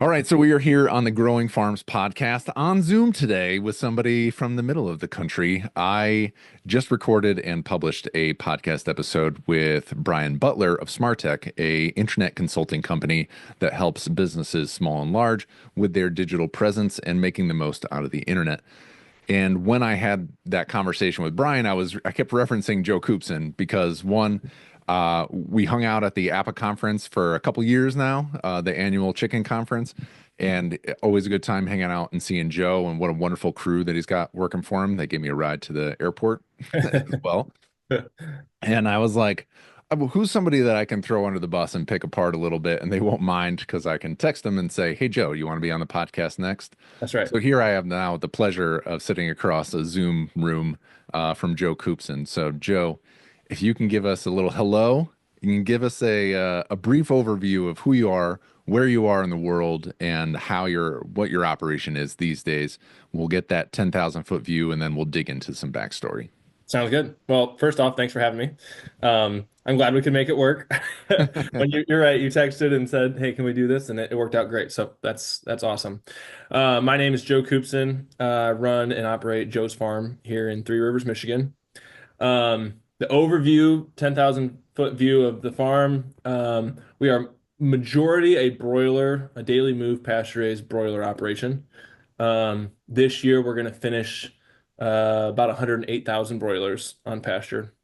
All right, so we are here on the Growing Farms podcast on Zoom today with somebody from the middle of the country. I just recorded and published a podcast episode with Brian Butler of Smartech, a internet consulting company that helps businesses small and large with their digital presence and making the most out of the internet. And when I had that conversation with Brian, I kept referencing Joe Koopsen because one, we hung out at the APA conference for a couple years now, the annual chicken conference, and always a good time hanging out and seeing Joe and what a wonderful crew that he's got working for him. They gave me a ride to the airport as well. And I was like, who's somebody that I can throw under the bus and pick apart a little bit and they won't mind because I can text them and say, hey, Joe, you want to be on the podcast next? That's right. So here I have now the pleasure of sitting across a Zoom room from Joe Koopsen. So, Joe, if you can give us a little hello, you can give us a brief overview of who you are, where you are in the world, and what your operation is these days. We'll get that 10,000 foot view and then we'll dig into some backstory. Sounds good. Well, first off, thanks for having me. I'm glad we could make it work. When you're right, you texted and said, "Hey, can we do this?" And it worked out great. So that's awesome. My name is Joe Koopsen. Run and operate Joe's Farm here in Three Rivers, Michigan. The overview, 10,000 foot view of the farm. We are majority a broiler, a daily move pasture raised broiler operation. This year we're going to finish about 108,000 broilers on pasture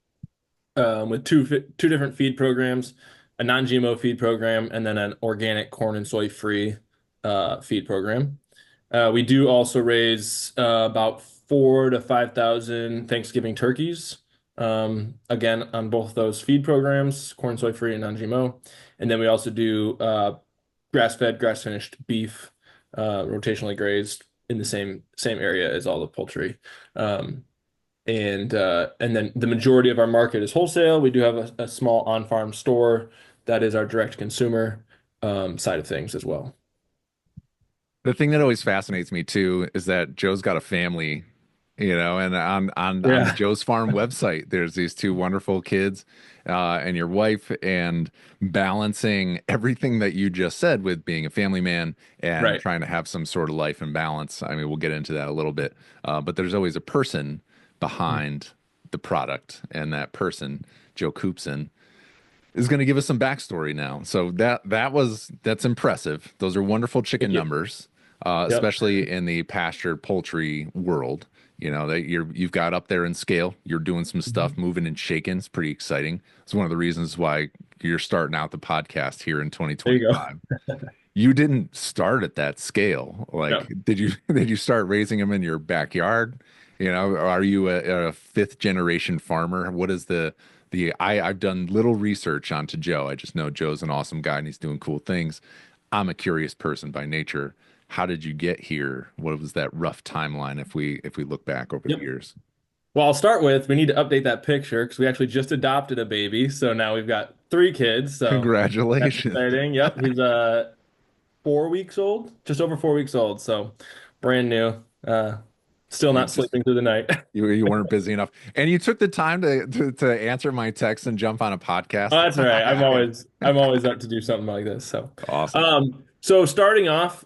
with two different feed programs, a non-GMO feed program, and then an organic corn and soy free feed program. We do also raise about 4 to 5,000 Thanksgiving turkeys. Again, on both those feed programs, corn, soy free, and non-GMO. And then we also do grass-fed, grass-finished beef, rotationally grazed in the same area as all the poultry. Um, and then the majority of our market is wholesale. We do have a small on-farm store that is our direct consumer side of things as well. The thing that always fascinates me too is that Joe's got a family, and on the Yeah, Joe's Farm website, there's these two wonderful kids, and your wife, and balancing everything that you just said with being a family man and right. trying to have some sort of life and balance. I mean, we'll get into that a little bit, but there's always a person behind the product, and that person, Joe Koopsen, is going to give us some backstory now. So that's impressive. Those are wonderful chicken Thank you. numbers, Yep. especially in the pastured poultry world. You know that you've got up there in scale. You're doing some stuff, Mhm. moving and shaking. It's pretty exciting. It's one of the reasons why you're starting out the podcast here in There you 2025. go. You didn't start at that scale. Like, No. did you did you start raising them in your backyard? Are you a fifth generation farmer? What is I've done little research onto Joe. I just know Joe's an awesome guy and he's doing cool things. I'm a curious person by nature. How did you get here? What was that rough timeline if we look back over the Yep. years? Well, I'll start with we need to update that picture because we actually just adopted a baby. So now we've got three kids. So that's Congratulations. exciting. Yep. He's 4 weeks old, just over 4 weeks old. So brand new. Still You not just sleeping through the night. you weren't busy enough. And you took the time to answer my text and jump on a podcast. Oh, that's all right. I'm always up to do something like this. So, Awesome. starting off,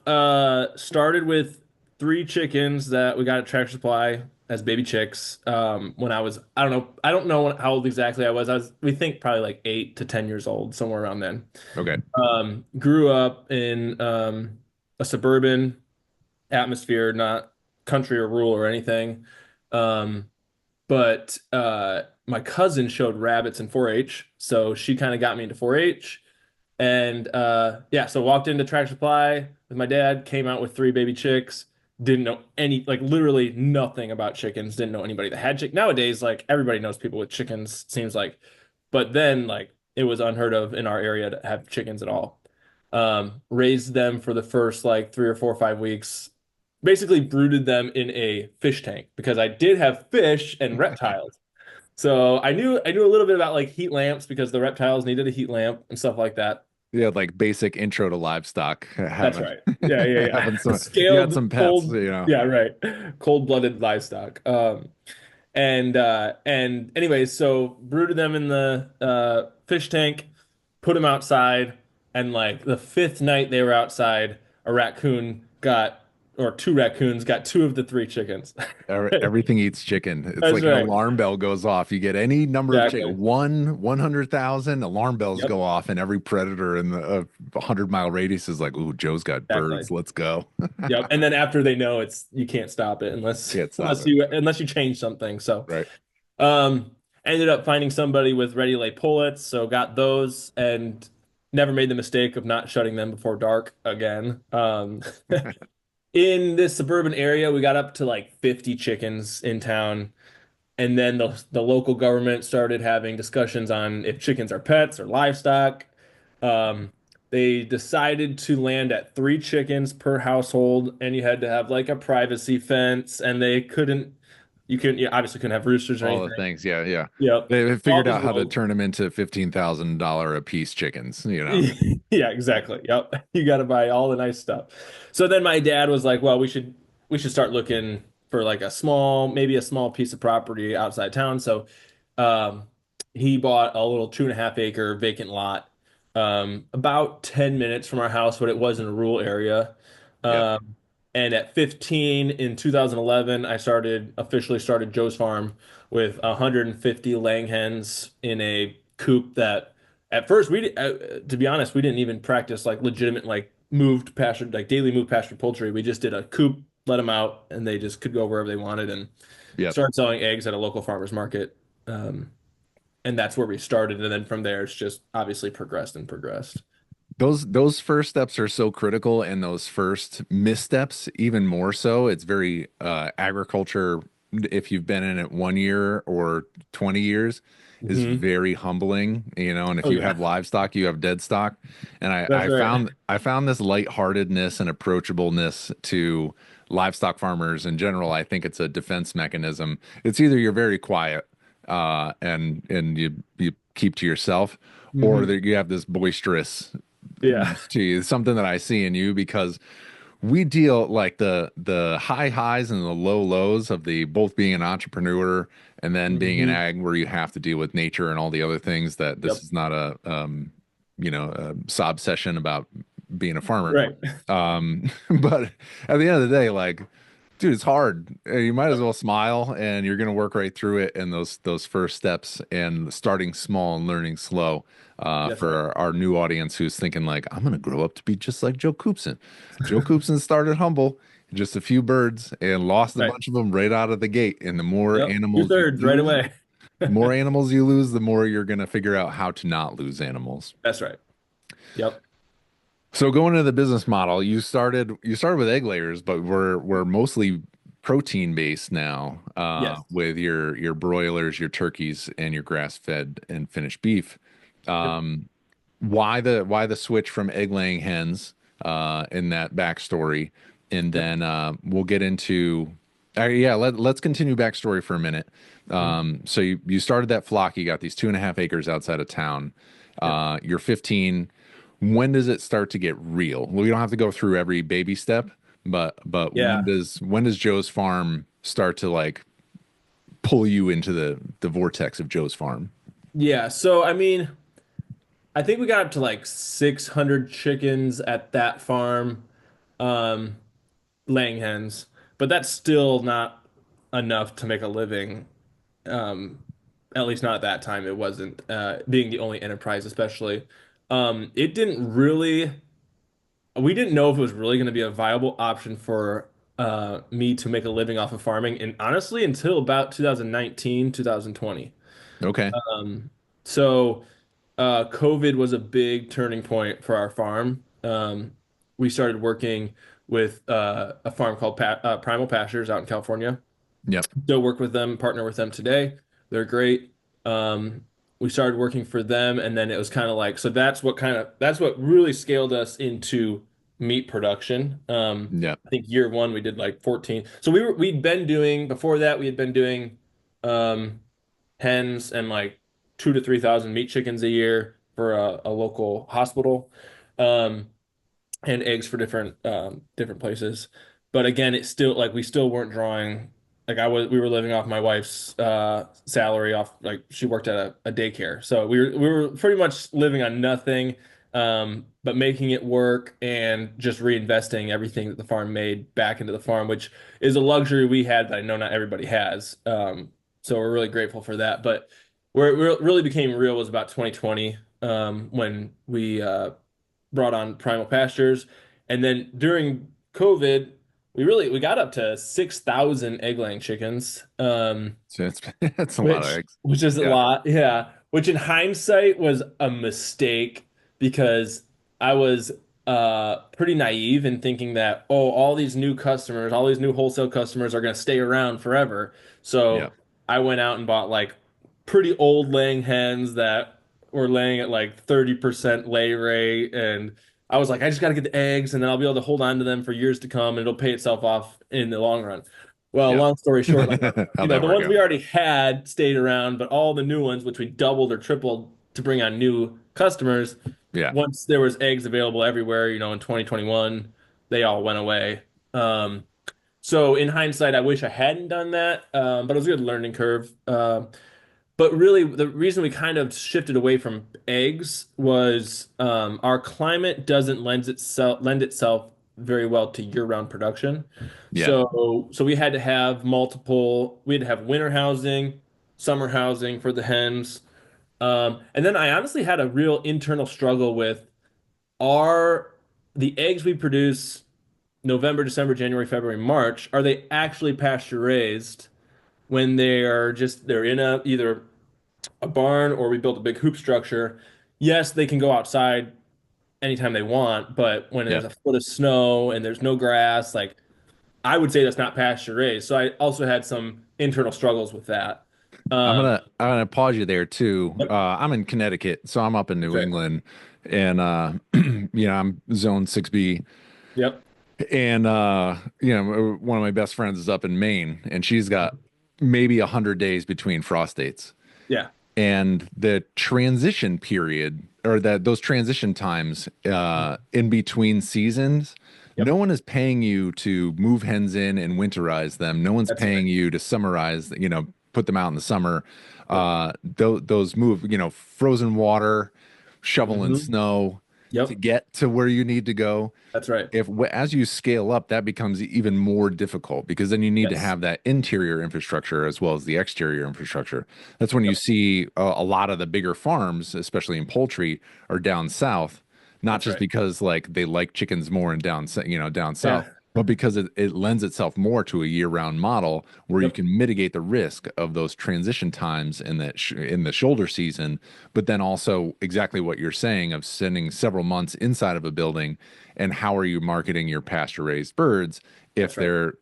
started with three chickens that we got at Tractor Supply as baby chicks. When I don't know how old exactly I was. We think probably like 8 to 10 years old, somewhere around then. Okay. Grew up in a suburban atmosphere, not country or rural or anything. Um, but my cousin showed rabbits in 4-H, so she kind of got me into 4-H. And yeah, so walked into Tractor Supply with my dad, came out with three baby chicks, didn't know like literally nothing about chickens, didn't know anybody that had chick. Nowadays, like everybody knows people with chickens, seems like. But then, like, it was unheard of in our area to have chickens at all. Raised them for the first like 3 or 4 or 5 weeks, basically brooded them in a fish tank because I did have fish and reptiles. So I knew a little bit about like heat lamps because the reptiles needed a heat lamp and stuff like that. Yeah, like basic intro to livestock. That's Having right. Yeah, yeah, having yeah. some you got some Scaled, pets, cold, you know. yeah, right. Cold-blooded livestock. And anyways, so brooded them in the fish tank, put them outside, and like the fifth night they were outside, a raccoon got, or two raccoons got two of the three chickens. Everything eats chicken. It's That's like an right. alarm bell goes off. You get any number of chicken, Exactly. 100,000 alarm bells Yep. go off, and every predator in the 100-mile radius is like, "Ooh, Joe's got Exactly. birds. Let's go." Yep. And then after they know it's you can't stop it unless Can't stop unless it. you change something. So Right. um ended up finding somebody with ready lay pullets, so got those and never made the mistake of not shutting them before dark again. In this suburban area, we got up to like 50 chickens in town. And then the local government started having discussions on if chickens are pets or livestock. Um, they decided to land at three chickens per household, and you had to have like a privacy fence, and you obviously couldn't have roosters or All the anything. things. Yeah, yeah. Yep. They All figured these out how to rules. turn them into $15,000 a piece chickens, you know. Yeah, exactly. Yep. You got to buy all the nice stuff. So then my dad was like, "Well, we should start looking for like maybe a small piece of property outside town." So, um, he bought a little 2.5 acre vacant lot, about 10 minutes from our house, but it was in a rural area. Yep. Um, and at 15 in 2011, I officially started Joe's Farm with 150 laying hens in a coop that at first, to be honest, we didn't even practice like legitimate like moved pastured like daily moved pastured poultry. We just did a coop, let them out, and they just could go wherever they wanted and Yep. started selling eggs at a local farmer's market. And that's where we started. And then from there, it's just obviously progressed and progressed. Those first steps are so critical, and those first missteps even more so. It's very agriculture, if you've been in it 1 year or 20 years, is Hmm. very humbling, you know, and if Oh you yeah, have livestock, you have dead stock. And that's right. I found this lightheartedness and approachableness to livestock farmers in general. I think it's a defense mechanism. It's either you're very quiet and you keep to yourself, or Hmm. that you have this boisterous Yeah. to you. It's something that I see in you because we deal like the high highs and the low lows of the both being an entrepreneur and then being an Hmm. ag where you have to deal with nature and all the other things that this Yep. is not a a sob session about being a farmer. Right. But at the end of the day, like, dude, it's hard. You might as Yep. well smile, and you're gonna work right through it. And those first steps and starting small and learning slow. That's right. For our new audience who's thinking like, I'm gonna grow up to be just like Joe Koopsen. Joe Koopsen started humble, just a few birds, and lost a Right. bunch of them right out of the gate. And the more Yep. Two animals you thirds right lose, away. the more you're gonna figure out how to not lose animals. That's right. Yep. So going into the business model, you started with egg layers, but we're mostly protein based now, Yes. with your broilers, your turkeys, and your grass fed and finished beef. Yep. Um, why the switch from egg laying hens, in that backstory, and Yep. then we'll get into yeah, let's continue backstory for a minute. Mhm. So you started that flock, you got these 2.5 acres outside of town. Yep. You're 15. When does it start to get real? Well, we don't have to go through every baby step, but Yeah. when does Joe's Farm start to like pull you into the vortex of Joe's Farm? Yeah. So, I mean, I think we got up to like 600 chickens at that farm, um, laying hens, but that's still not enough to make a living. Um, at least not at that time. It wasn't, being the only enterprise, especially. It didn't really, we didn't know if it was really going to be a viable option for me to make a living off of farming. And honestly, until about 2019, 2020. Okay. Um, so COVID was a big turning point for our farm. We started working with a farm called Primal Pastures out in California. Yep. Still work with them, partner with them today. They're great. Um, we started working for them, and then it was kind of like so. That's what really scaled us into meat production. Yep. I think year one we did like 14. So we'd been doing before that we had been doing um, hens and like 2 to 3 thousand meat chickens a year for a local hospital. Um, and eggs for different places. But again, it's still like we still weren't drawing like we were living off my wife's salary off like she worked at a daycare. So we were pretty much living on nothing. but making it work and just reinvesting everything that the farm made back into the farm, which is a luxury we had that I know not everybody has. So we're really grateful for that. But where it really became real was about 2020, when we brought on Primal Pastures, and then during COVID, we got up to 6,000 egg laying chickens. So it's it's a lot of Which eggs. which is a Yeah. lot, yeah. Which in hindsight was a mistake because I was pretty naive in thinking that, oh, all these new customers, all these new wholesale customers are going to stay around forever. Yeah. So I went out and bought like pretty old laying hens that were laying at like 30% lay rate, and I was like, I just got to get the eggs and then I'll be able to hold on to them for years to come and it'll pay itself off in the long run. Well, Yeah. long story short, like How'd that the work ones out? we already had stayed around, but all the new ones, which we doubled or tripled to bring on new customers, Yeah. once there was eggs available everywhere, in 2021, they all went away. Um, so in hindsight, I wish I hadn't done that, but it was a good learning curve. But really, the reason we kind of shifted away from eggs was our climate doesn't lend itself very well to year-round production. Yeah. So we had to have multiple. We had to have winter housing, summer housing for the hens, and then I honestly had a real internal struggle with are the eggs we produce November, December, January, February, March, are they actually pasture raised when they're in either a barn or we built a big hoop structure? Yes, they can go outside anytime they want, but when Yeah. there's a foot of snow and there's no grass, like I would say that's not pasture raised. So I also had some internal struggles with that. Um, I'm gonna pause you there too. yep, I'm in Connecticut, so I'm up in that's New right. England, and I'm zone 6B. Yep. And one of my best friends is up in Maine, and she's got maybe 100 days between frost dates. Yeah. And the transition period, or that those transition times in between seasons, no Yep. one is paying you to move hens in and winterize them. No one's That's right. paying you to summarize, put them out in the summer. Yep. Those move, frozen water, shovel and Hmm. snow to Yep. get to where you need to go. That's right. If as you scale up, that becomes even more difficult because then you need to Yes. have that interior infrastructure as well as the exterior infrastructure. That's when you Yep. see a lot of the bigger farms, especially in poultry, are down south, not That's just right. because like they like chickens more and down south, Yeah. but because it lends itself more to a year-round model where you Yep. can mitigate the risk of those transition times in in the shoulder season, but then also exactly what you're saying of sending several months inside of a building, and how are you marketing your pasture raised birds if That's right. they're,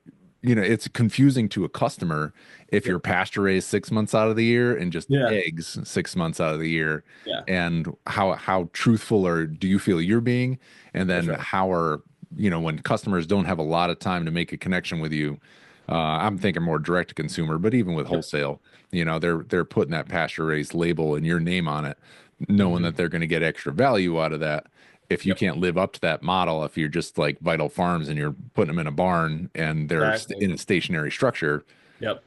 it's confusing to a customer if you're Yep. pasture raised 6 months out of the year and just Yeah. eggs 6 months out of the year, Yeah. and how truthful or do you feel you're being, and That's then right. how are, when customers don't have a lot of time to make a connection with you. I'm thinking more direct to consumer, but even with Yep. wholesale, they're putting that pasture raised label and your name on it, knowing Hmm. that they're going to get extra value out of that. If you Yep. can't live up to that model, if you're just like Vital Farms and you're putting them in a barn and they're Exactly. in a stationary structure, Yep.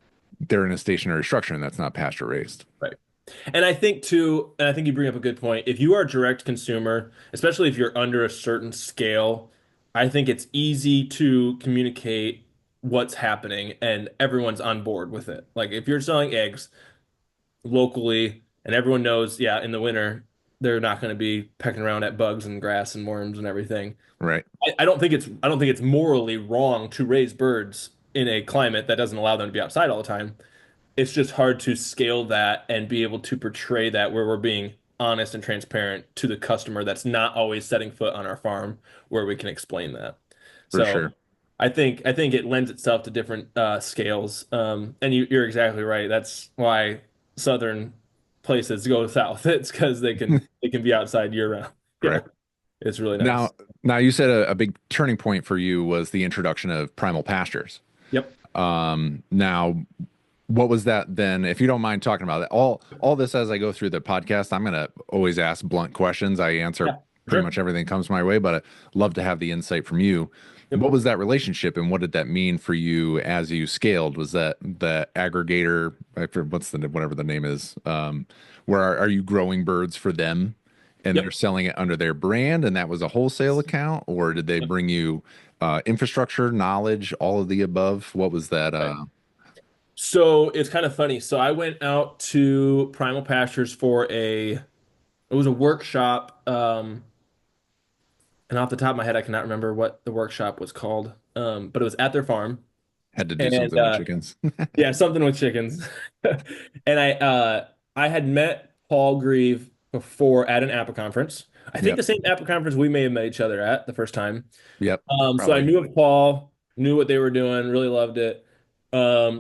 they're in a stationary structure and that's not pasture raised. Right. And I think too, and I think you bring up a good point. If you are a direct consumer, especially if you're under a certain scale, I think it's easy to communicate what's happening and everyone's on board with it. Like if you're selling eggs locally and everyone knows, yeah, in the winter, they're not going to be pecking around at bugs and grass and worms and everything. Right. I don't think it's morally wrong to raise birds in a climate that doesn't allow them to be outside all the time. It's just hard to scale that and be able to portray that where we're being honest and transparent to the customer that's not always setting foot on our farm where we can explain that. For So sure. I think it lends itself to different scales. And you're exactly right. That's why southern places go south. It's because they can be outside year round. Yeah, Correct. it's really Now, nice. now you said a big turning point for you was the introduction of primal pastures. Yep. Now, what was that then? If you don't mind talking about it, all this as I go through the podcast, I'm gonna always ask blunt questions. I answer Yeah. pretty Sure. much everything that comes my way, but I love to have the insight from you. Yep. What was that relationship, and what did that mean for you as you scaled? Was that the aggregator? I forget what's the whatever the name is? Where are you growing birds for them, and they're Yep. selling it under their brand, and that was a wholesale account, or did they Yep. bring you infrastructure, knowledge, all of the above? What was that? Right. So it's kind of funny. So I went out to Primal Pastures for it was a workshop. And off the top of my head, I cannot remember what the workshop was called. But it was at their farm. Had to do And something with chickens. yeah, something with chickens. And I had met Paul Grieve before at an Apple conference. I think Yep. the same Apple conference we may have met each other at the first time. Yep. So I Probably. knew of Paul, knew what they were doing, really loved it.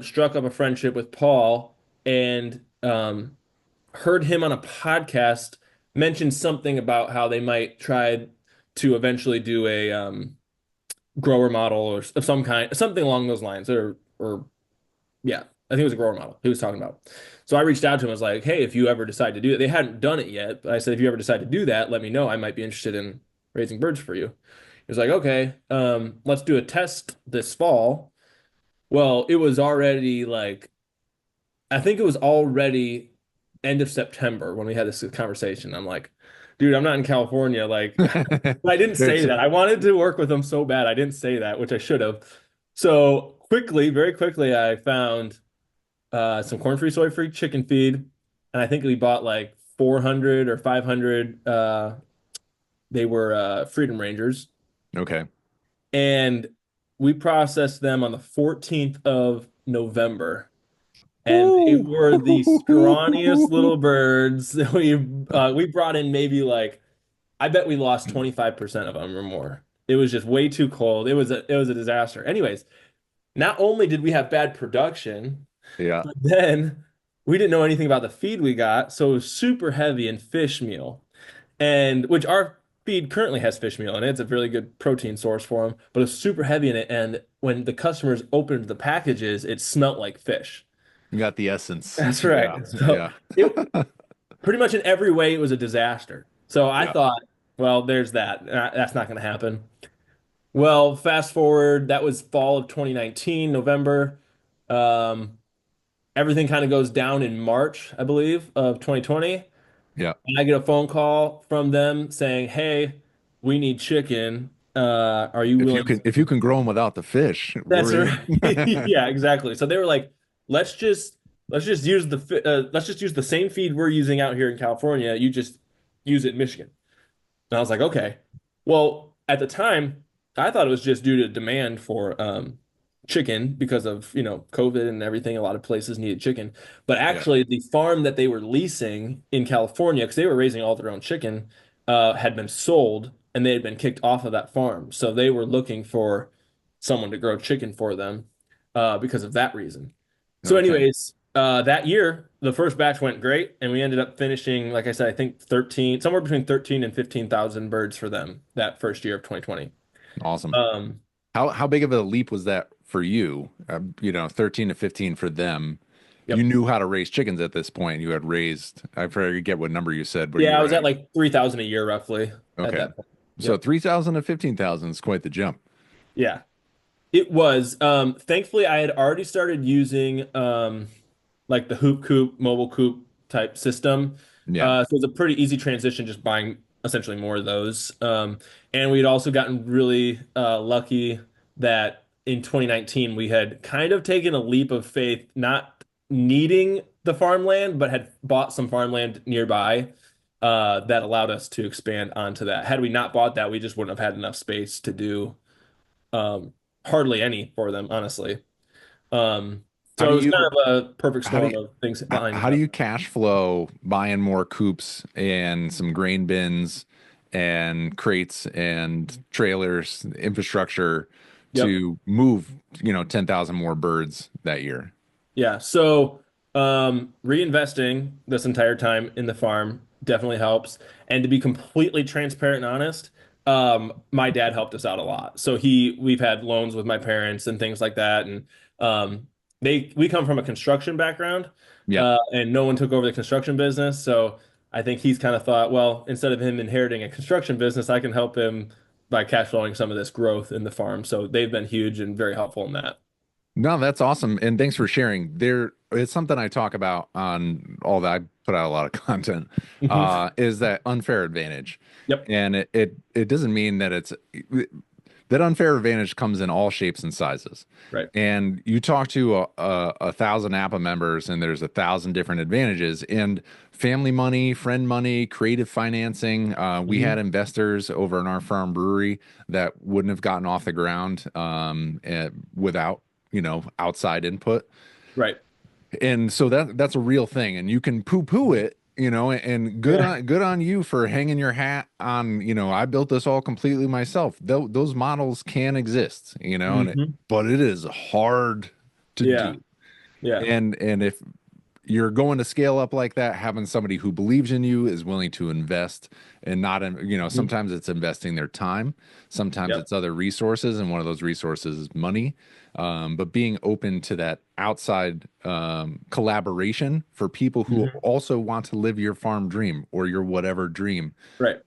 Struck up a friendship with Paul and heard him on a podcast mention something about how they might try to eventually do a grower model or of some kind, something along those lines, or yeah, I think it was a grower model he was talking about. So I reached out to him. I was like, hey, if you ever decide to do it, they hadn't done it yet, but I said, if you ever decide to do that, let me know. I might be interested in raising birds for you. He was like, okay, let's do a test this fall. Well, it was already like, I think it was already end of September when we had this conversation. I'm like, dude, I'm not in California. Like, I didn't say It's that. I wanted to work with them so bad. I didn't say that, which I should have. So quickly, very quickly, I found some corn-free, soy-free chicken feed, and I think we bought like 400 or 500. They were Freedom Rangers, okay. and we processed them on the 14th of November. And they Woo! were the scrawniest little birds. We brought in maybe like I bet we lost 25% of them or more. It was just way too cold. It was a disaster. Anyways, not only did we have bad production, Yeah. but then we didn't know anything about the feed we got, so it was super heavy in fish meal. And which our feed currently has fish meal in it. It's a really good protein source for them, but it's super heavy in it. And when the customers opened the packages, it smelt like fish. You got the essence. That's Yeah. right. So Yeah. it pretty much in every way it was a disaster. So I Yeah. thought, well, there's that. That's not going to happen. Well, fast forward, that was fall of 2019, November. Um, Everything kind of goes down in March, I believe, of 2020. Yeah. And I get a phone call from them saying, "Hey, we need chicken. Are you If you willing can if you to?" can grow them without the fish, That's we're in. right. Yeah, exactly. So they were like, "Let's just let's just use the same feed we're using out here in California. You just use it in Michigan." And I was like, "Okay." Well, at the time, I thought it was just due to demand for chicken because of, COVID and everything. A lot of places needed chicken. But Yeah. actually, the farm that they were leasing in California, because they were raising all their own chicken, had been sold and they had been kicked off of that farm. So they were looking for someone to grow chicken for them because of that reason. So, Okay. anyways, that year, the first batch went great, and we ended up finishing, like I said, I think 13, somewhere between 13 and 15,000 birds for them that first year of 2020. Awesome. Um, How big of a leap was that for you? 13 to 15 for them. You yep. knew how to raise chickens at this point. You had raised, I forget what number you said where you Yeah, I were was at at. like 3,000 a year roughly at Okay. that point. So Yep. 3,000 to 15,000 is quite the jump. Yeah. It was. Thankfully, I had already started using like the hoop coop, mobile coop type system. Yeah. So it's a pretty easy transition just buying essentially more of those. And we'd also gotten really lucky that in 2019 we had kind of taken a leap of faith, not needing the farmland, but had bought some farmland nearby that allowed us to expand onto that. Had we not bought that, we just wouldn't have had enough space to do um, hardly any for them, honestly. Um, How so do it was kind you of a perfect how do storm you of things lining how do up. you cash flow buying more coops and some grain bins and crates and trailers, infrastructure Yep. to move, 10,000 more birds that year? Yeah. So reinvesting this entire time in the farm definitely helps. And to be completely transparent and honest, my dad helped us out a lot. So we've had loans with my parents and things like that. And we come from a construction background, Yeah. and no one took over the construction business. So I think he's kind of thought, well, instead of him inheriting a construction business, I can help him by cash flowing some of this growth in the farm. So they've been huge and very helpful in that. No, that's awesome. And thanks for sharing. There, it's something I talk about on all that. I put out a lot of content, Hmm. is that unfair advantage. Yep. And it doesn't mean that that unfair advantage comes in all shapes and sizes. Right. And you talk to a thousand APA members, and there's a thousand different advantages. And family money, friend money, creative financing. We had Hmm. investors over in our farm brewery that wouldn't have gotten off the ground without, outside input. Right. And so that's a real thing, and you can poo-poo it, and Yeah. good on you for hanging your hat on, I built this all completely myself. Those models can exist, Hmm. but it is hard to Yeah. do. Yeah. And if you're going to scale up like that, having somebody who believes in you, is willing to invest, and not in, Mhm. sometimes it's investing their time, sometimes Yep. it's other resources, and one of those resources is money. But being open to that outside collaboration for people who Hmm. also want to live your farm dream or your whatever dream, Right.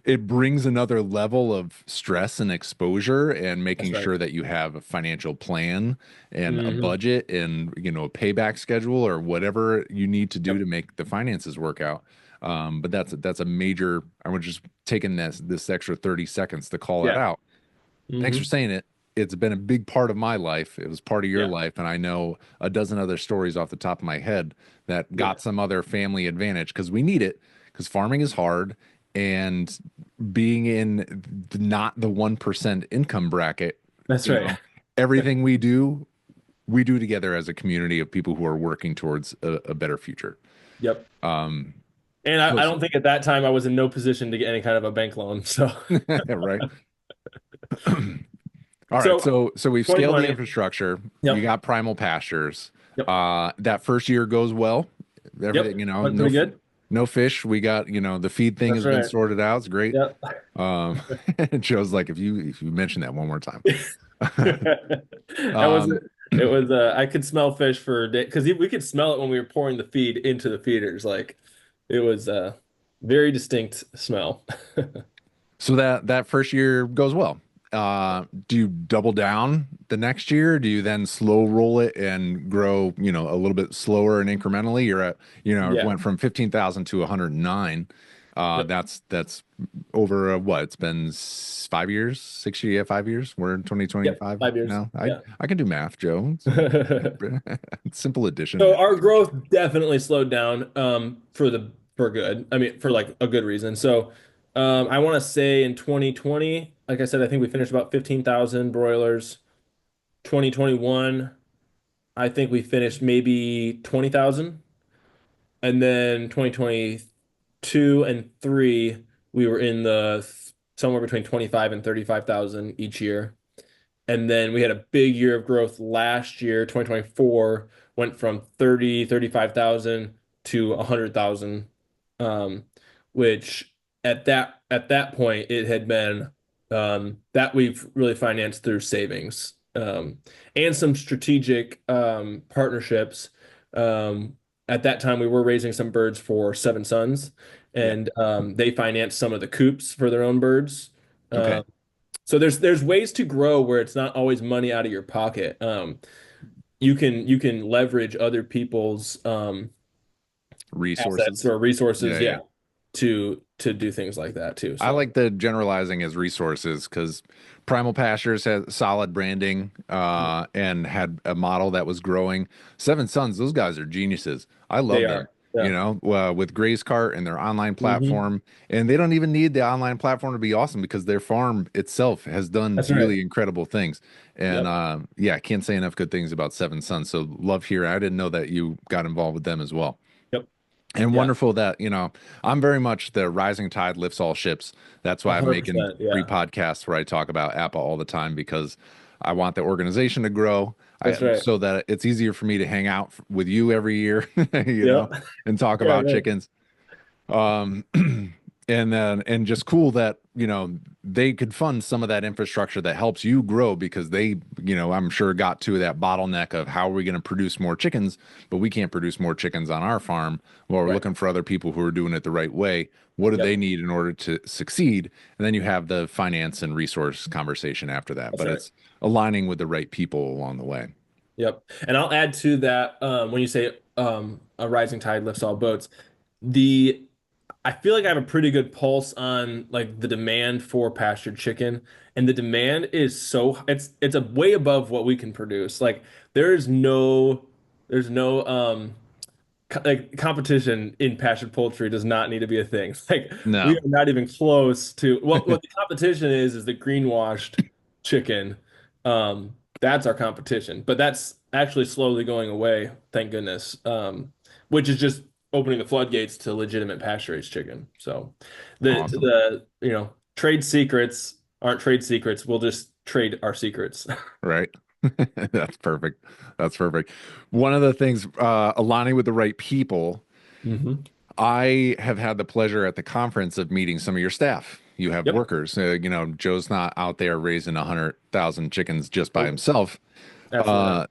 it brings another level of stress and exposure, and That's making right. sure that you have a financial plan and a Hmm. budget and, a payback schedule or whatever you need to do Yep. to make the finances work out. But that's a major. I was just taking this extra 30 seconds to call that Yeah. out. Thanks for Hmm. saying it. It's been a big part of my life. It was part of your Yeah. life, and I know a dozen other stories off the top of my head that Yeah. got some other family advantage, because we need it, because farming is hard, and being in not the 1% income bracket, That's you right. know, everything we do together as a community of people who are working towards a better future. Yep. Um, And so, I don't think at that time I was in no position to get any kind of a bank loan. So, right. All right, so so we've scaled the 2020. infrastructure. You Yep. got primal pastures. Yep. That first year goes well. Everything, Yep. Went pretty good. no fish. We got, the feed thing That's has been right. sorted out. It's great. Yep. Um, and Joe's like, if you mention that one more time. That was Um, it was I could smell fish for a day because we could smell it when we were pouring the feed into the feeders. Like it was a very distinct smell. so that first year goes well. Do you double down the next year? Do you then slow roll it and grow, a little bit slower and incrementally? You're at, it Yeah. went from 15,000 to 109. Yep. That's over what? It's been 5 years, 6 years, yeah, 5 years. We're in Yep. 2025 5 years. now. I Yeah. I can do math, Joe. It's simple addition, So our multiplication. growth definitely slowed down for good. I mean for like a good reason. So I want to say in 2020, like I said, I think we finished about 15,000 broilers. 2021, I think we finished maybe 20,000. And then 2022 and 3, we were in the somewhere between 25 and 35,000 each year. And then we had a big year of growth last year. 2024 went from 35,000 to 100,000, um, which at that point it had been that we've really financed through savings and some strategic partnerships. Um, at that time, we were raising some birds for Seven Sons, Yeah. and they financed some of the coops for their own birds. Okay. Um, so there's ways to grow where it's not always money out of your pocket. You can leverage other people's assets Resources. or resources, Yeah, yeah. yeah, to do things like that too. I So like the generalizing as resources, because Primal Pastures had solid branding, and had a model that was growing. Seven Sons, those guys are geniuses. I they love them. are, yeah. With Graze Cart and their online Hmm. platform, and they don't even need the online platform to be awesome, because their farm itself has done That's right. really incredible things. And Yep. yeah, I can't say enough good things about Seven Sons. So love here. I didn't know that you got involved with them as well. Yep. And Yeah. wonderful that, I'm very much the rising tide lifts all ships. That's why I'm making 100%. free Yeah. podcasts where I talk about Apple all the time, because I want the organization to grow. That's right. So that it's easier for me to hang out with you every year, Yep. and talk Yeah. about Right. chickens. Um, and just cool that, they could fund some of that infrastructure that helps you grow, because they, I'm sure got to that bottleneck of how are we going to produce more chickens, but we can't produce more chickens on our farm. Well, we're Right. looking for other people who are doing it the right way. What do they Yep. need in order to succeed? And then you have the finance and resource conversation after that, That's but right. it's aligning with the right people along the way. Yep. And I'll add to that, when you say a rising tide lifts all boats, the I feel like I have a pretty good pulse on like the demand for pastured chicken, and the demand is it's a way above what we can produce. Like there's no competition in pastured poultry does not need to be a thing. Like we No. are not even close to what the competition is the greenwashed chicken. That's our competition, but that's actually slowly going away, thank goodness. Which is just opening the floodgates to legitimate pasture raised chicken. So Awesome. trade secrets aren't trade secrets. We'll just trade our secrets. Right. That's perfect. That's perfect. One of the things, aligning with the right people, Hmm. I have had the pleasure at the conference of meeting some of your staff. You have Yep. workers. Joe's not out there raising 100,000 chickens just by Nope. himself. Absolutely not. Uh,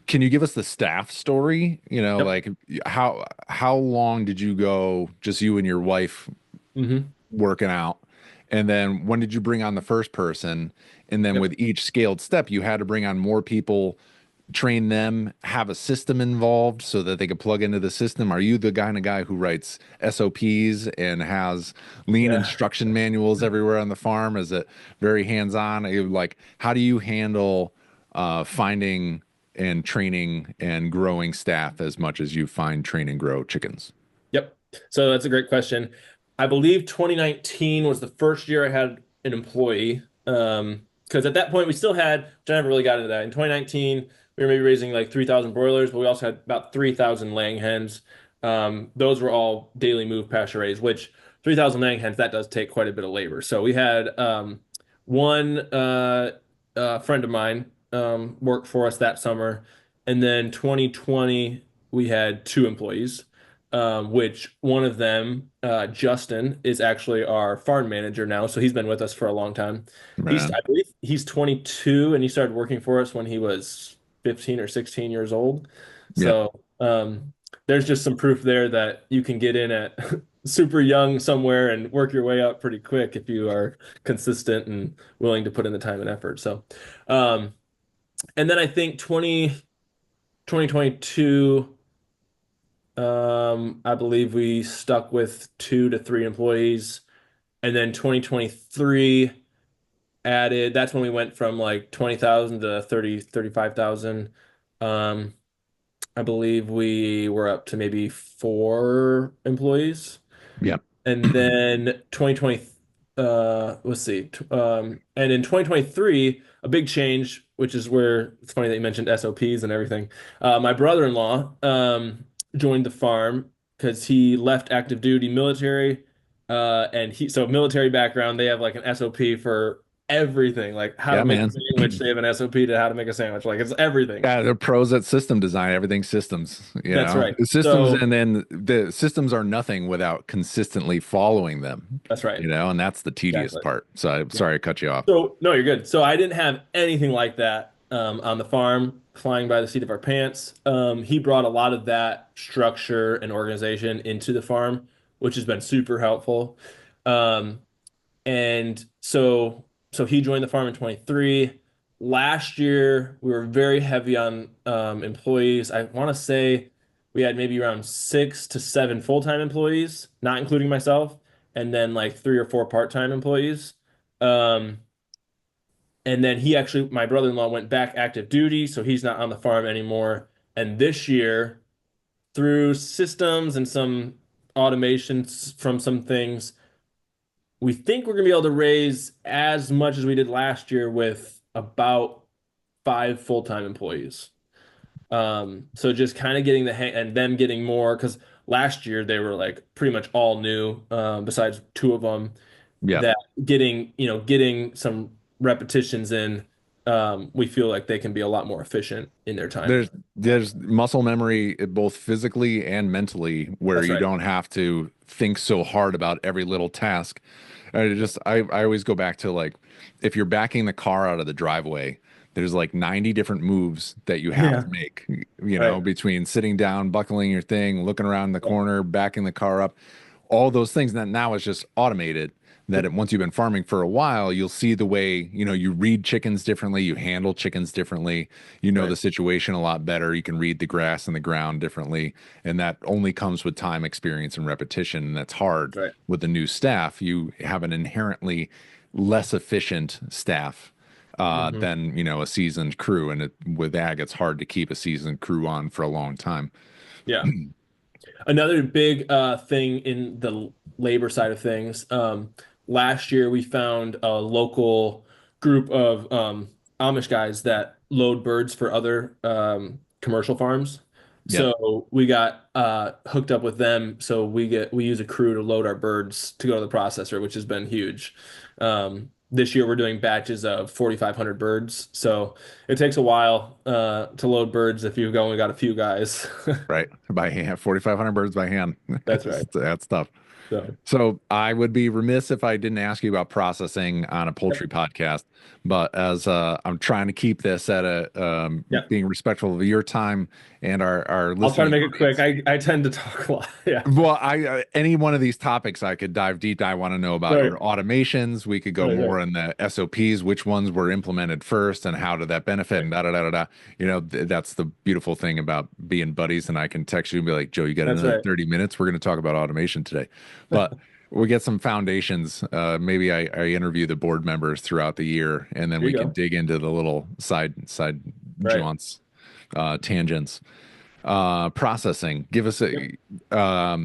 can you give us the staff story? Yep. Like how long did you go, just you and your wife Hmm. working out? And then when did you bring on the first person? And then Yep. with each scaled step, you had to bring on more people, train them, have a system involved so that they could plug into the system. Are you the kind of guy who writes SOPs and has lean Yeah. instruction manuals everywhere on the farm? Is it very hands-on? Like, how do you handle finding and training and growing staff as much as you find, train, and grow chickens? Yep. So that's a great question. I believe 2019 was the first year I had an employee. Because at that point we still had, which I never really got into that. In 2019, we were maybe raising like 3,000 broilers, but we also had about 3,000 laying hens. Those were all daily move pasture raised, which 3,000 laying hens, that does take quite a bit of labor. So we had one friend of mine work for us that summer. And then 2020, we had two employees, which one of them, Justin, is actually our farm manager now. So he's been with us for a long time. Man. I believe he's 22 and he started working for us when he was 15 or 16 years old. Yep. So there's just some proof there that you can get in at super young somewhere and work your way up pretty quick if you are consistent and willing to put in the time and effort. So, um, and then I think 2022. I believe we stuck with 2 to 3 employees. And then 2023 added, that's when we went from like 20,000 to 35,000. Um, I believe we were up to maybe 4 employees. Yep. And then 2020, let's see, and in 2023, a big change, which is where it's funny that you mentioned SOPs and everything. My brother-in-law joined the farm because he left active duty military, and so military background, they have like an SOP for everything, like how to Yeah, make a man. sandwich. They have an SOP to how to make a sandwich, like it's everything. Yeah, they're pros at system design. Everything's systems, That's right. systems, So and then the systems are nothing without consistently following them, that's right. and that's the tedious Exactly. part. So I'm Yeah. sorry I cut you off. So no, you're good. So I didn't have anything like that on the farm, flying by the seat of our pants. He brought a lot of that structure and organization into the farm, which has been super helpful. Um, and so he joined the farm in 23. Last year, we were very heavy on employees. I want to say we had maybe around 6 to 7 full-time employees, not including myself, and then like 3 or 4 part-time employees. Um, and then my brother-in-law went back active duty, so he's not on the farm anymore. And this year, through systems and some automations from some things, we think we're going to be able to raise as much as we did last year with about 5 full-time employees. So just kind of getting the hang and them getting more because last year they were like pretty much all new, besides two of them Yeah. that getting some repetitions in, we feel like they can be a lot more efficient in their time. There's muscle memory both physically and mentally where That's you right. don't have to think so hard about every little task. I always go back to like if you're backing the car out of the driveway, there's like 90 different moves that you have Yeah. to make, Right. between sitting down, buckling your thing, looking around the Yep. corner, backing the car up, all those things that now is just automated. that once you've been farming for a while, you'll see the way, you read chickens differently, you handle chickens differently, the Right. situation a lot better. You can read the grass and the ground differently. And that only comes with time, experience, and repetition. And that's hard That's right. with the new staff. You have an inherently less efficient staff Hmm. than, a seasoned crew. And with ag, it's hard to keep a seasoned crew on for a long time. Yeah. Another big thing in the labor side of things. Last year, we found a local group of Amish guys that load birds for other commercial farms. Yep. So we got hooked up with them. So we use a crew to load our birds to go to the processor, which has been huge. This year, we're doing batches of 4,500 birds. So it takes a while to load birds if you've only got a few guys. Right. By hand, 4,500 birds by hand. That's right. That's tough. So. So I would be remiss if I didn't ask you about processing on a poultry podcast. But as I'm trying to keep this at a Yeah. being respectful of your time and our I'll try to listening make it quick. audience. I tend to talk a lot. Yeah. Well, I any one of these topics I could dive deep. I want to know about Right. your automations. We could go Right. Right. more in the SOPs, which ones were implemented first, and how did that benefit, Right. and da da da da da. That's the beautiful thing about being buddies. And I can text you and be like, Joe, you got That's another right. 30 minutes. We're going to talk about automation today. But we get some foundations. Maybe I interview the board members throughout the year, and then There we you can go. dig into the little side Right. jaunts, tangents. Processing. Give us Yep. a.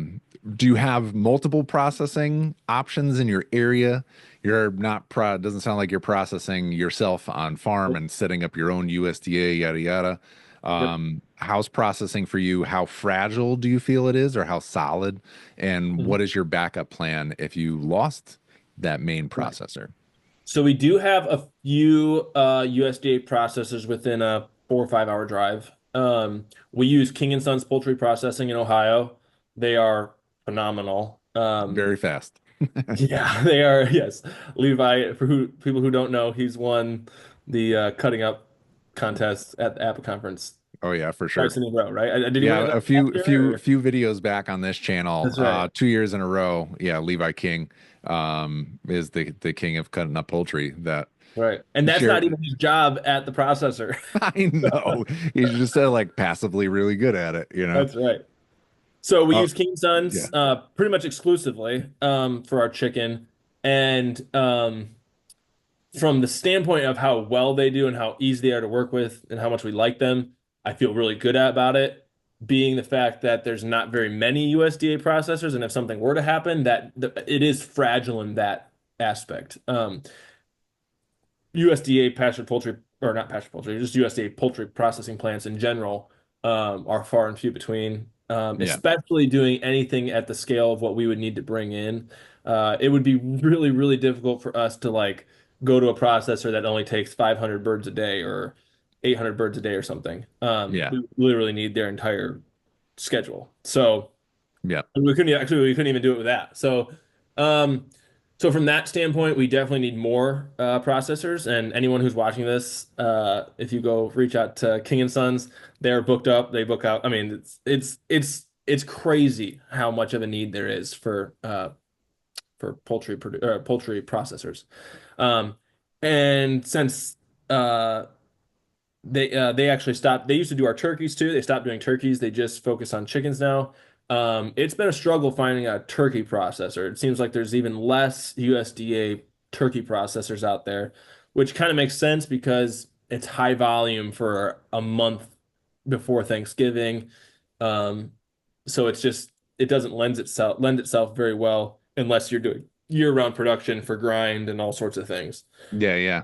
Do you have multiple processing options in your area? You're not pro. Doesn't sound like you're processing yourself on farm Nope. and setting up your own USDA, yada yada. Yep. How's processing for you? How fragile do you feel it is, or how solid? And Mhm. what is your backup plan if you lost that main Right. processor? So we do have a few USDA processors within a 4 or 5 hour drive. We use King and Sons Poultry Processing in Ohio. They are phenomenal. Very fast. Yeah, they are. Yes, Levi. For people who don't know, he's won the cutting up contest at the Apple conference Oh yeah, for sure. twice in a row, right? Did he win Yeah, it a last few year? few Or? few videos back on this channel, That's right. 2 years in a row. Yeah, Levi King is the king of cutting up poultry. That Right. And that's not share. even his job at the processor. I know he's just like passively really good at it. That's right. So we Oh use King yeah, Sons pretty much exclusively for our chicken. And from the standpoint of how well they do and how easy they are to work with and how much we like them, I feel really good about it. Being the fact that there's not very many USDA processors, and if something were to happen, it is fragile in that aspect. USDA pastured poultry, or not pastured poultry, just USDA poultry processing plants in general are far and few between, yeah, especially doing anything at the scale of what we would need to bring in. It would be really, really difficult for us to like go to a processor that only takes 500 birds a day or 800 birds a day or something. yeah, We literally need their entire schedule. So, yeah, we couldn't even do it with that. Um, so from that standpoint, we definitely need more processors. And anyone who's watching this, if you go reach out to King and Sons, they're booked up. They book out. I mean, it's crazy how much of a need there is for poultry processors. Um, and since they actually stopped. They used to do our turkeys too. They stopped doing turkeys. They just focus on chickens now. It's been a struggle finding a turkey processor. It seems like there's even less USDA turkey processors out there, which kind of makes sense because it's high volume for a month before Thanksgiving. Um, so it doesn't lend itself very well unless you're doing year-round production for grind and all sorts of things. yeah, yeah.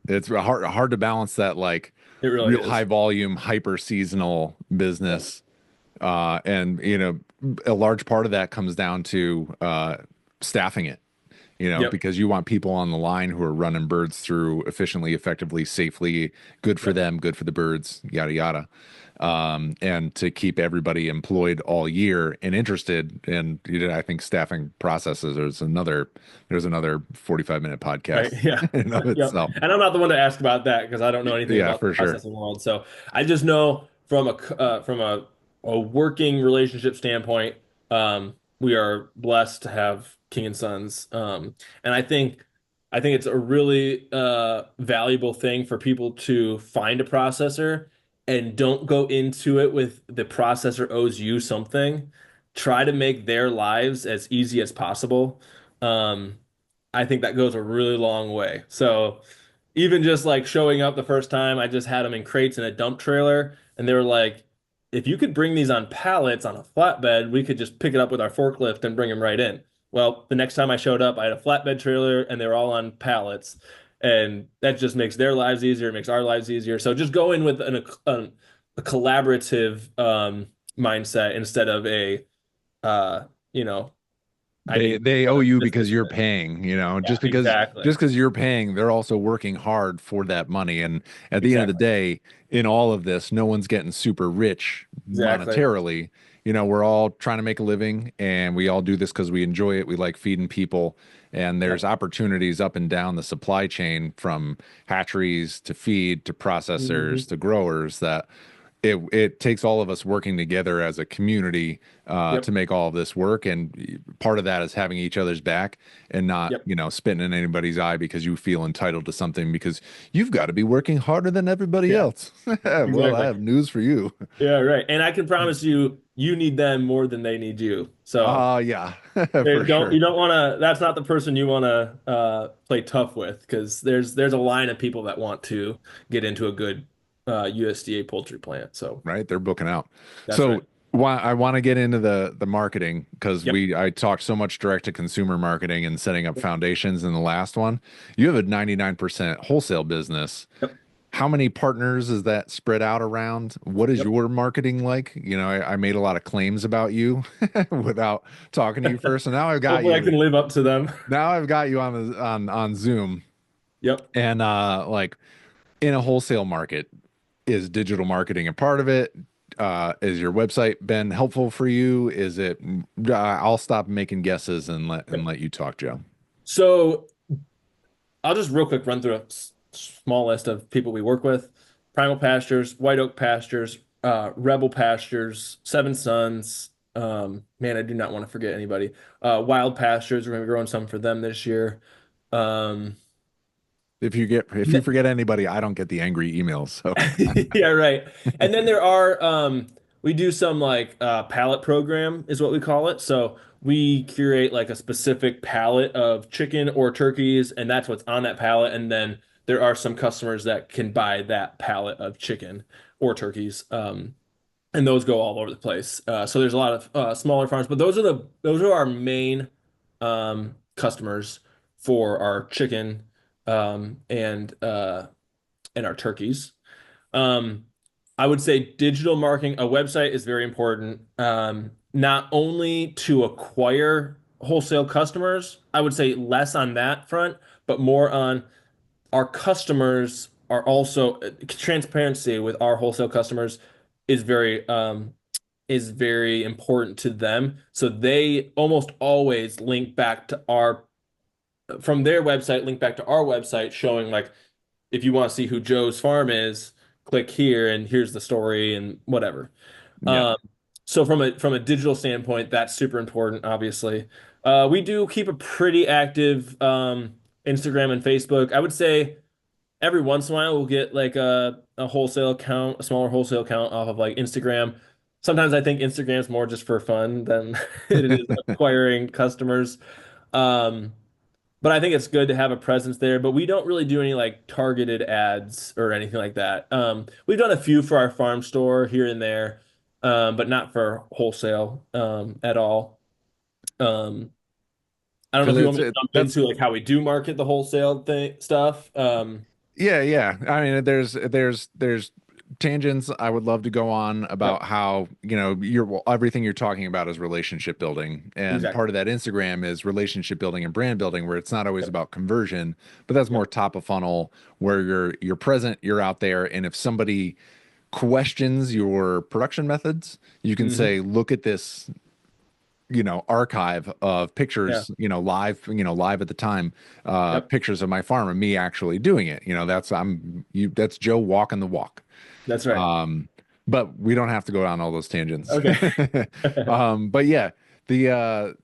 It's hard to balance that like It really real high is. volume, hyper seasonal Yeah. business. And a large part of that comes down to staffing it. Yep. Because you want people on the line who are running birds through efficiently, effectively, safely, good for Yep. them, good for the birds, yada yada. And to keep everybody employed all year and interested. And I think staffing processes there's another 45-minute Right. podcast Yeah. in and of Yep. itself. And I'm not the one to ask about that because I don't know anything Yeah, about the for sure. processing world. So I just know from a working relationship standpoint, we are blessed to have King and Sons. And I think it's a really valuable thing for people to find a processor and don't go into it with the processor owes you something. Try to make their lives as easy as possible. Um, I think that goes a really long way. So even just like showing up the first time, I just had them in crates in a dump trailer, and they were like, if you could bring these on pallets on a flatbed, we could just pick it up with our forklift and bring them right in. Well, the next time I showed up, I had a flatbed trailer and they were all on pallets. And that just makes their lives easier, it makes our lives easier. So just go in with a collaborative mindset instead of a, uh, you know, I They need they owe you this, because this, and you're this. paying, you know, Yeah, exactly. just because you're paying, they're also working hard for that money. And at the end of the Exactly. day, in all of this, no one's getting super rich Exactly. monetarily. You know, we're all trying to make a living and we all do this because we enjoy it. We like feeding people. And there's Yep. opportunities up and down the supply chain from hatcheries to feed to processors Mhm. to growers that it takes all of us working together as a community to Yep. make all of this work. And part of that is having each other's back and not, Yep. you know, spitting in anybody's eye because you feel entitled to something because you've got to be working harder than everybody Yeah. else. Well, I Exactly. have news for you. Yeah, right. And I can promise you, you need them more than they need you. So Yeah, they for don't sure. you don't want to. That's not the person you want to play tough with because there's a line of people that want to get into a good USDA poultry plant. So Right? They're booking out. that's right. So I want to get into the marketing because Yep. I talked so much direct to consumer marketing and setting up foundations in the last one. You have a 99% wholesale business. Yep. How many partners is that spread out around? What is Yep. your marketing like? You know, I made a lot of claims about you without talking to you first. So now I've got Hopefully, I you. can live up to them. Now I've got you on Zoom. Yep. And like in a wholesale market, is digital marketing a part of it? Is your website been helpful for you? Is it I'll stop making guesses and Yep. let you talk, Joe. So I'll just real quick run through a small list of people we work with. Primal Pastures, White Oak Pastures, Rebel Pastures, Seven Sons. Man, I do not want to forget anybody. Wild Pastures, we're going to be growing some for them this year. Um, If you forget anybody, I don't get the angry emails. So yeah, right. And then there are we do some like pallet program is what we call it. So we curate like a specific pallet of chicken or turkeys, and that's what's on that pallet. And then there are some customers that can buy that pallet of chicken or turkeys. And those go all over the place. So there's a lot of smaller farms, but those are our main customers for our chicken and our turkeys. Um, I would say digital marketing, a website is very important, not only to acquire wholesale customers, I would say less on that front, but more on our customers are also transparency with our wholesale customers is very important to them. So they almost always link back to our from their website, link back to our website, showing like if you want to see who Joe's farm is, click here and here's the story and whatever. yeah. Um, so from a digital standpoint, that's super important, obviously. We do keep a pretty active Instagram and Facebook. I would say every once in a while we'll get like a wholesale account, a smaller wholesale account off of like Instagram. Sometimes I think Instagram's more just for fun than it is acquiring customers. Um, but I think it's good to have a presence there. But we don't really do any like targeted ads or anything like that. We've done a few for our farm store here and there, but not for wholesale at all. Um, I don't know Because if you want me to jump that's into like how we do market the wholesale thing stuff. yeah, yeah. I mean, there's tangents I would love to go on Yep, about how, you know, well, everything you're talking about is relationship building. And exactly. part of that Instagram is relationship building and brand building where it's not always Yep, about conversion, but that's yep. more top of funnel where you're present, you're out there, and if somebody questions your production methods, you can Hmm. say, look at this, you know, archive of Yeah, pictures, you know, live at the time, yep. pictures of my farm and me actually doing it. You know, that's Joe walking the walk. That's right. Um, but we don't have to go down all those tangents. Okay. But yeah, The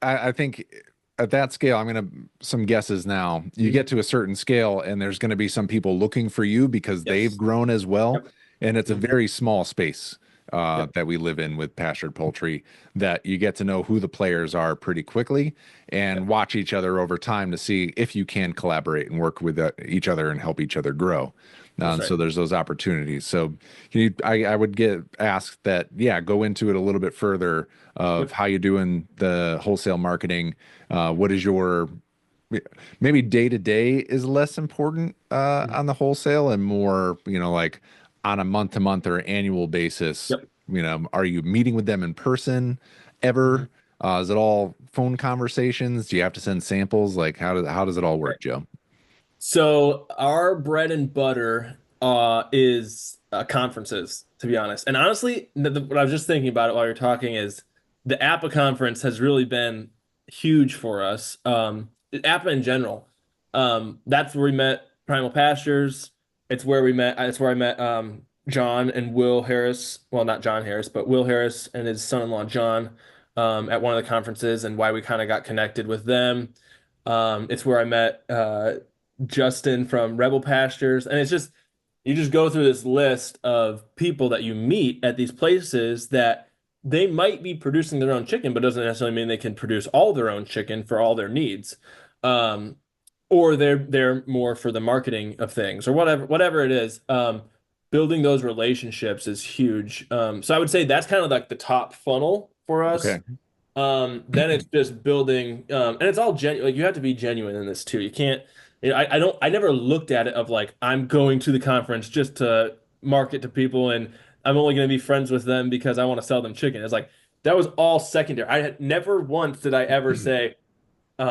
I think at that scale, I'm gonna some guesses now. You Mhm. get to a certain scale, and there's gonna be some people looking for you because they've Yes. grown as well, Yep. and it's a Mhm. very small space Yep. that we live in with pastured poultry. That you get to know who the players are pretty quickly, and Yep. watch each other over time to see if you can collaborate and work with each other and help each other grow. That's So right. there's those opportunities. So I would get asked that, yeah, go into it a little bit further of Yep. how you doing the wholesale marketing. What is your maybe day to day is less important Mhm. on the wholesale and more, like on a month to month or annual basis. Yep. Are you meeting with them in person Mhm. ever? Is it all phone conversations? Do you have to send samples? Like how does it all Right. work, Joe? So our bread and butter is conferences, to be honest. And honestly, what I was just thinking about it while you're talking is the APA conference has really been huge for us. APA in general. That's where we met Primal Pastures. It's where we met. It's where I met John and Will Harris. Well, not John Harris, but Will Harris and his son-in-law John at one of the conferences, and why we kind of got connected with them. It's where I met Justin from Rebel Pastures, and it's just you just go through this list of people that you meet at these places that they might be producing their own chicken, but doesn't necessarily mean they can produce all their own chicken for all their needs. Um, or they're more for the marketing of things or whatever it is. Building those relationships is huge. So I would say that's kind of like the top funnel for us. Okay. Then it's just building, and it's all genuine. Like you have to be genuine in this too. You can't. I don't. I never looked at it of like I'm going to the conference just to market to people, and I'm only going to be friends with them because I want to sell them chicken. It's like that was all secondary. I had never once did I ever say, I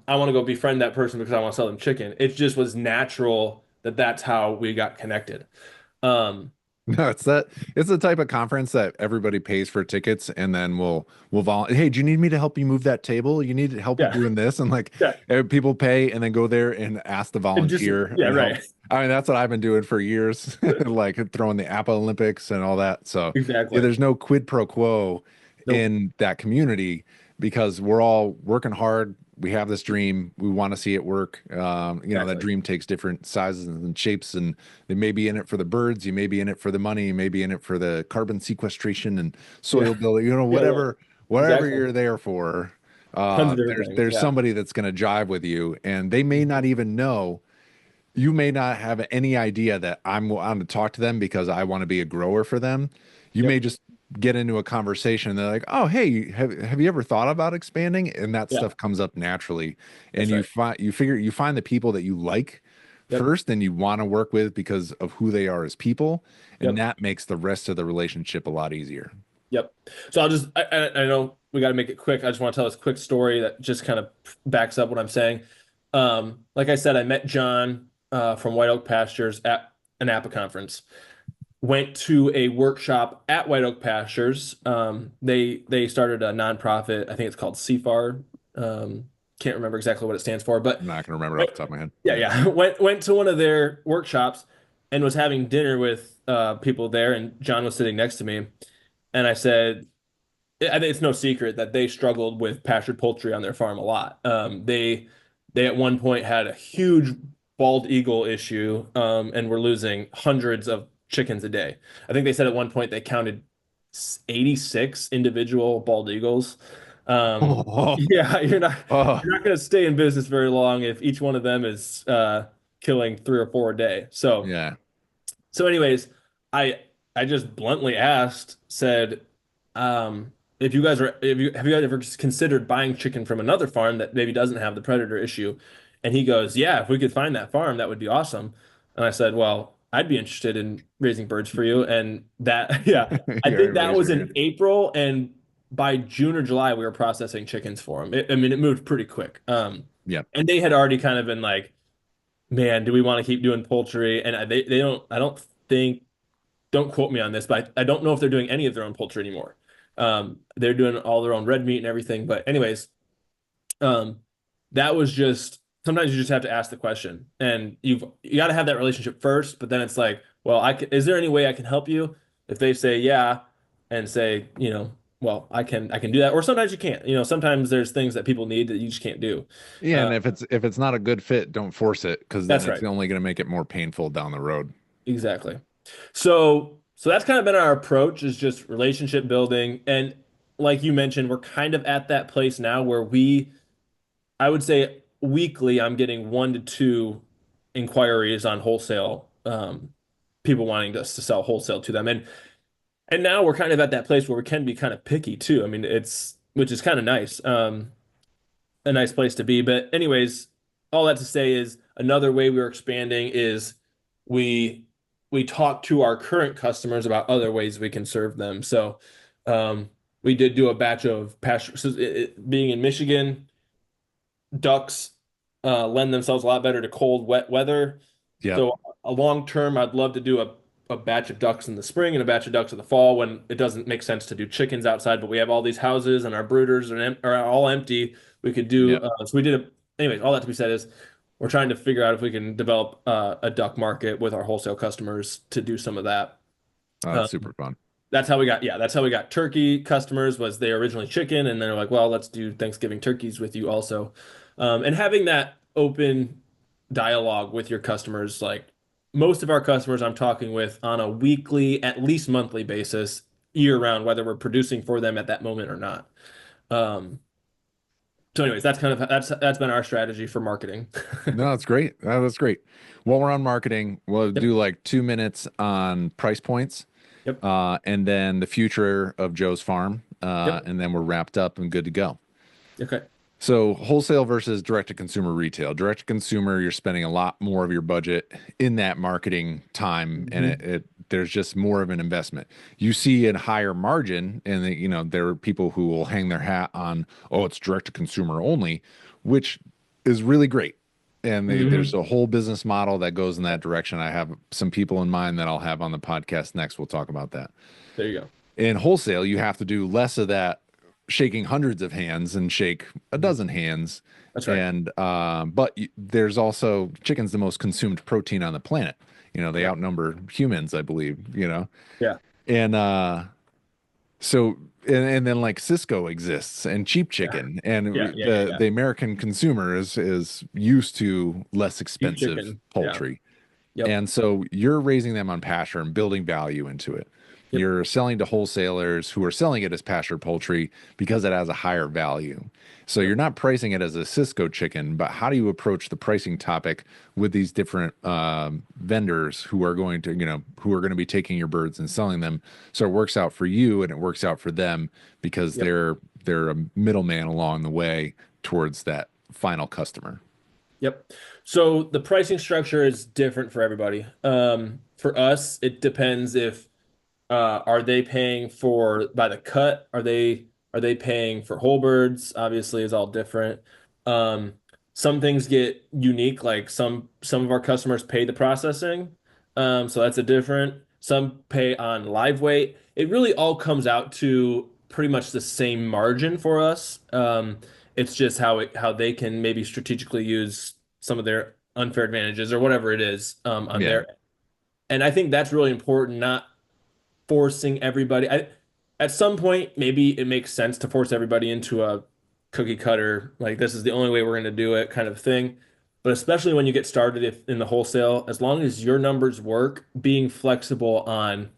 want to go befriend that person because I want to sell them chicken. It just was natural that that's how we got connected. Um, No, it's the type of conference that everybody pays for tickets and then we'll hey, do you need me to help you move that table? You need help with yeah, doing this? And like yeah, people pay and then go there and ask the and just volunteer yeah, and help. right, I mean, that's what I've been doing for years, like throwing the APA Olympics and all that. So yeah, exactly. there's no quid pro quo Nope, in that community because we're all working hard. We have this dream. We want to see it work. That exactly. dream takes different sizes and shapes, and they may be in it for the birds. You may be in it for the money. You may be in it for the carbon sequestration and Yeah, soil building. yeah, yeah, Whatever exactly. you're there for. Tons of different There's things. there's Yeah. somebody that's going to jive with you, and they may Mhm. not even know you may not have any idea that I'm on to talk to them because I want to be a grower for them. You may Yep. just get into a conversation and they're like, "Oh, hey, have you ever thought about expanding?" And that Yeah, stuff comes up naturally. And that's right. you find the people that you like Yep. first and you want to work with because of who they are as people, and Yep. that makes the rest of the relationship a lot easier. Yep. So I'll just, I know we got to make it quick. I just want to tell this quick story that just kind of backs up what I'm saying. Like I said, I met John from White Oak Pastures at an APA conference. Went to a workshop at White Oak Pastures. They started a nonprofit. I think it's called CFAR. Can't remember exactly what it stands for, but I'm not going to remember it off went, the top of my head. yeah, yeah. Went to one of their workshops and was having dinner with people there, and John was sitting next to me, and I said, I think it's no secret that they struggled with pastured poultry on their farm a lot. They at one point had a huge bald eagle issue, and were losing hundreds of chickens a day. I think they said at one point they counted 86 individual bald eagles. Oh, Yeah, oh, you're not going to stay in business very long if each one of them is killing three or four a day. yeah. Anyways, I I just bluntly asked, said, if you guys are, if you have you guys ever considered buying chicken from another farm that maybe doesn't have the predator issue? And he goes, yeah, if we could find that farm, that would be awesome. And I said, well, I'd be interested in raising birds for you. And that, yeah, I You think already that raised was your in hand. April, and by June or July, we were processing chickens for him. I mean, it moved pretty quick. Yeah. And they had already kind of been like, man, do we want to keep doing poultry? And they don't, I don't think, don't quote me on this, but I don't know if they're doing any of their own poultry anymore. They're doing all their own red meat and everything. But anyways, um, that was just sometimes you just have to ask the question, and you got to have that relationship first. But then it's like, well, is there any way I can help you? If they say yeah, and say, well, I can do that. Or sometimes you can't. Sometimes there's things that people need that you just can't do. Yeah, Uh, and if it's not a good fit, don't force it because then that's it's right. only going to make it more painful down the road. Exactly. So that's kind of been our approach is just relationship building. And like you mentioned, we're kind of at that place now where I would say weekly, I'm getting 1 to 2 inquiries on wholesale, people wanting us to sell wholesale to them. And now we're kind of at that place where we can be kind of picky too. I mean, which is kind of nice. A nice place to be. But anyways, all that to say is another way we are expanding is we we talk to our current customers about other ways we can serve them. So we did do a batch of pasture. So being in Michigan, ducks lend themselves a lot better to cold, wet weather. Yep. So a long term, I'd love to do a batch of ducks in the spring and a batch of ducks in the fall when it doesn't make sense to do chickens outside, but we have all these houses and our brooders are all empty. We could do Yep. so we did anyways, all that to be said is we're trying to figure out if we can develop a duck market with our wholesale customers to do some of that. Oh, Uh, that's super fun. that's how we got turkey customers was they originally chicken and then they're like, well, let's do Thanksgiving turkeys with you also. And having that open dialogue with your customers, like most of our customers I'm talking with on a weekly, at least monthly basis, year round, whether we're producing for them at that moment or not. Um, so anyways, that's been our strategy for marketing. No, that's great. That's great. While we're on marketing, we'll Yep. do like 2 minutes on price points, Yep. and then the future of Joe's farm, Yep. and then we're wrapped up and good to go. Okay. So wholesale versus direct to consumer retail. Direct to consumer, you're spending a lot more of your budget in that marketing time, and Hmm. there's just more of an investment. You see a higher margin, and there are people who will hang their hat on, oh, it's direct to consumer only, which is really great. And there's Hmm. a whole business model that goes in that direction. I have some people in mind that I'll have on the podcast next. We'll talk about that. There you go. In wholesale, you have to do less of that shaking hundreds of hands and shake a Mhm. dozen hands. That's right. And but there's also chicken's the most consumed protein on the planet. They Yeah. outnumber humans, I believe. Yeah. And so and then like Cisco exists and cheap Yeah. chicken and Yeah. Yeah. Yeah. the Yeah. the American consumer is used to less Beef expensive chicken. Yeah. poultry. Yep. And so you're raising them on pasture and building value into it. Yep. You're selling to wholesalers who are selling it as pastured poultry because it has a higher value. So Yep. you're not pricing it as a Cisco chicken, but how do you approach the pricing topic with these different vendors who are going to be taking your birds and selling them? So it works out for you and it works out for them because Yep. they're a middleman along the way towards that final customer. Yep. So the pricing structure is different for everybody. For us, it depends if are they paying for by the cut? Are they paying for whole birds? Obviously, is all different. Um, some things get unique, like some of our customers pay the processing, so that's a different. Some pay on live weight. It really all comes out to pretty much the same margin for us. It's just how they can maybe strategically use some of their unfair advantages or whatever it is on Yeah. their. And I think that's really important, not forcing everybody. At some point, maybe it makes sense to force everybody into a cookie cutter, like this is the only way we're going to do it kind of thing. But especially when you get started if in the wholesale, as long as your numbers work, being flexible on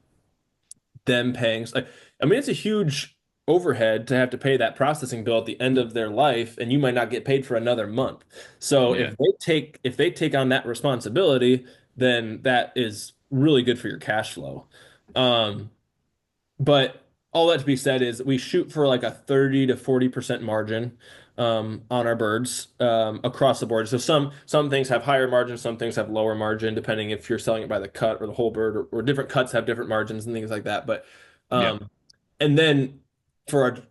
them paying, like, I mean, it's a huge overhead to have to pay that processing bill at the end of their life, and you might not get paid for another month. So Yeah. if they take on that responsibility, then that is really good for your cash flow. Um, but all that to be said is we shoot for like a 30 to 40% margin on our birds across the board. So some things have higher margin, some things have lower margin, depending if you're selling it by the cut or the whole bird, or different cuts have different margins and things like that. But Yeah. um, and then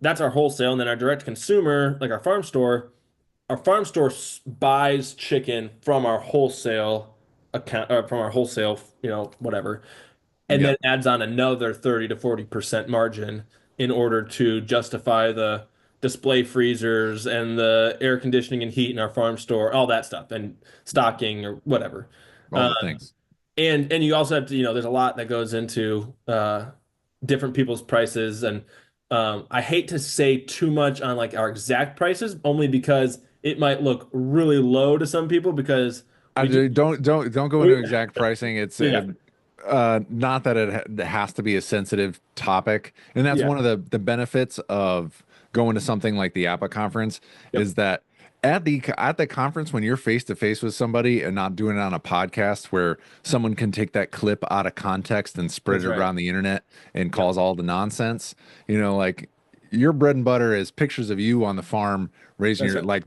that's our wholesale, and then our direct consumer, like our farm store buys chicken from our wholesale account, or from our wholesale, whatever, and then Yep. adds on another 30 to 40% margin in order to justify the display freezers and the air conditioning and heat in our farm store, all that stuff, and stocking or whatever. All Uh, the things. and you also have to, there's a lot that goes into different people's prices, and I hate to say too much on like our exact prices, only because it might look really low to some people because I we do. don't go into We, exact pricing. It's yeah, not that it has to be a sensitive topic, and that's yeah, one of the benefits of going to something like the APA conference yep, is that at the conference when you're face to face with somebody and not doing it on a podcast where someone can take that clip out of context and spread that's it right. around the internet and Yep, cause all the nonsense, like your bread and butter is pictures of you on the farm raising that's your right. like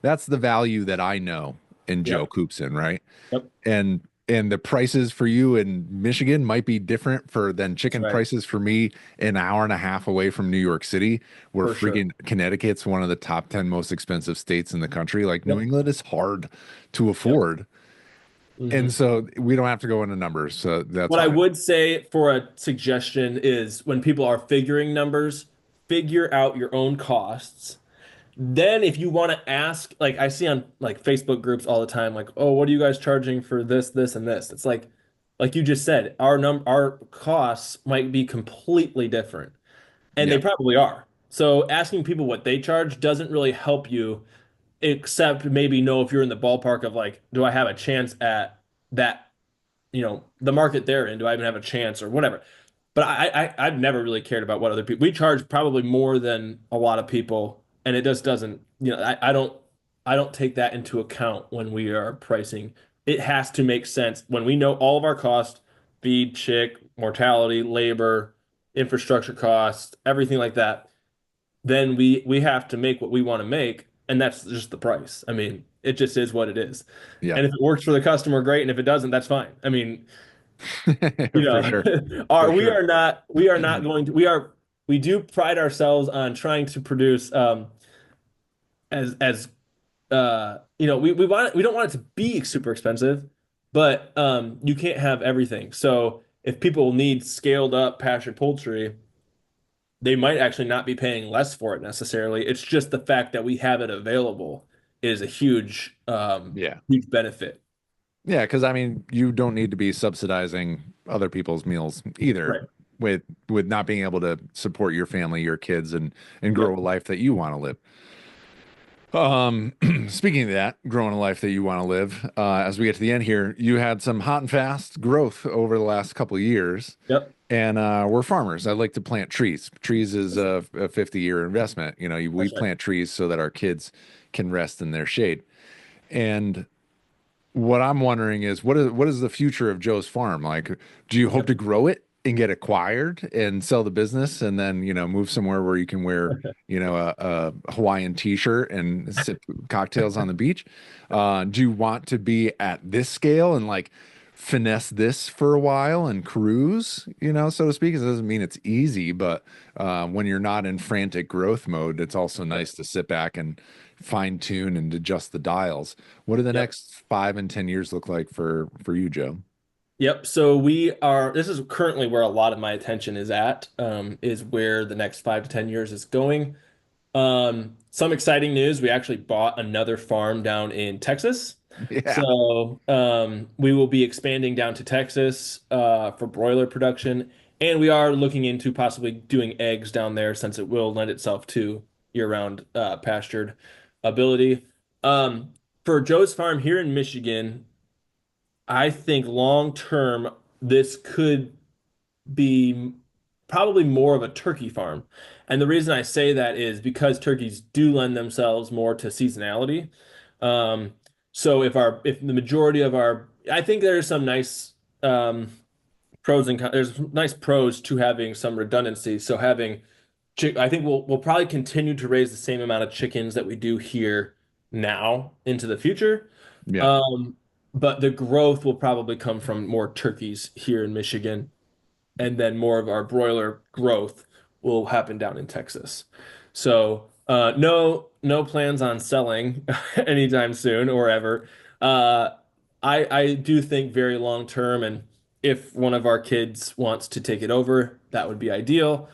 that's the value that I know in Joe Yep, Koopsen, right? yep, and and the prices for you in Michigan might be different for than that's chicken right. prices for me an hour and a half away from New York City, where For sure. freaking Connecticut's one of the top 10 most expensive states in the country. Like New Yep, England is hard to yep. afford. And Hmm. so we don't have to go into numbers. So that's What I fine. would say for a suggestion is when people are figuring numbers, figure out your own costs. Then if you want to ask, like I see on like Facebook groups all the time, like, oh, what are you guys charging for this, this, and this? It's like you just said, our costs might be completely different. And they Yeah. probably are. So asking people what they charge doesn't really help you, except maybe know if you're in the ballpark of like, do I have a chance at that, the market they're in? Do I even have a chance or whatever? But I've never really cared about what other people. We charge probably more than a lot of people, and it just doesn't, I don't take that into account when we are pricing. It has to make sense when we know all of our costs, feed, chick, mortality, labor, infrastructure costs, everything like that. Then we have to make what we want to make, and that's just the price. I mean, it just is what it is. Yeah. And if it works for the customer, great. And if it doesn't, that's fine. I mean, For sure. are For we sure. are not going to we do pride ourselves on trying to produce as we don't want it to be super expensive, but you can't have everything. So if people need scaled up pastured poultry, they might actually not be paying less for it necessarily. It's just the fact that we have it available is a Yeah. huge benefit. Yeah, because I mean, you don't need to be subsidizing other people's meals either Right. with not being able to support your family, your kids, and grow Yep. a life that you want to live. Speaking of that, growing a life that you want to live, as we get to the end here, you had some hot and fast growth over the last couple of years, Yep. and we're farmers. I like to plant trees. Trees is a 50-year investment. We That's right. plant trees so that our kids can rest in their shade. And what I'm wondering is what is the future of Joe's farm? Like, do you hope Yep. to grow it and get acquired and sell the business and then, move somewhere where you can wear, a Hawaiian t-shirt and sip cocktails on the beach? Do you want to be at this scale and like finesse this for a while and cruise, so to speak? It doesn't mean it's easy, but when you're not in frantic growth mode, it's also nice to sit back and fine tune and adjust the dials. What do the Yep. next 5 and 10 years look like for you, Joe? Yep. So this is currently where a lot of my attention is at, is where the next 5 to 10 years is going. Some exciting news. We actually bought another farm down in Texas. Yeah. So, we will be expanding down to Texas, for broiler production. And we are looking into possibly doing eggs down there since it will lend itself to year-round, pastured ability. For Joe's farm here in Michigan, I think long term, this could be probably more of a turkey farm. And the reason I say that is because turkeys do lend themselves more to seasonality. Um, so if the majority of I think there's some nice there's nice pros to having some redundancy. So I think we'll probably continue to raise the same amount of chickens that we do here now into the future. Yeah. Um, but the growth will probably come from more turkeys here in Michigan, and then more of our broiler growth will happen down in Texas. So, no plans on selling anytime soon or ever. Uh, I do think very long term, and if one of our kids wants to take it over, that would be ideal.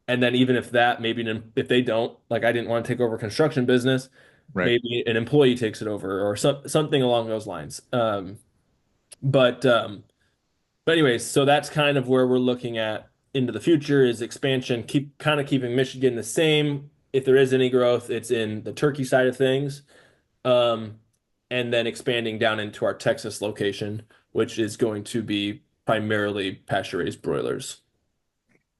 And then even if that, maybe if they don't, like I didn't want to take over construction business, Right. maybe an employee takes it over or something along those lines. But anyways, so that's kind of where we're looking at. into the future is expansion, keep kind of keeping Michigan the same. If there is any growth, it's in the turkey side of things. Um, and then expanding down into our Texas location, which is going to be primarily pasture-raised broilers.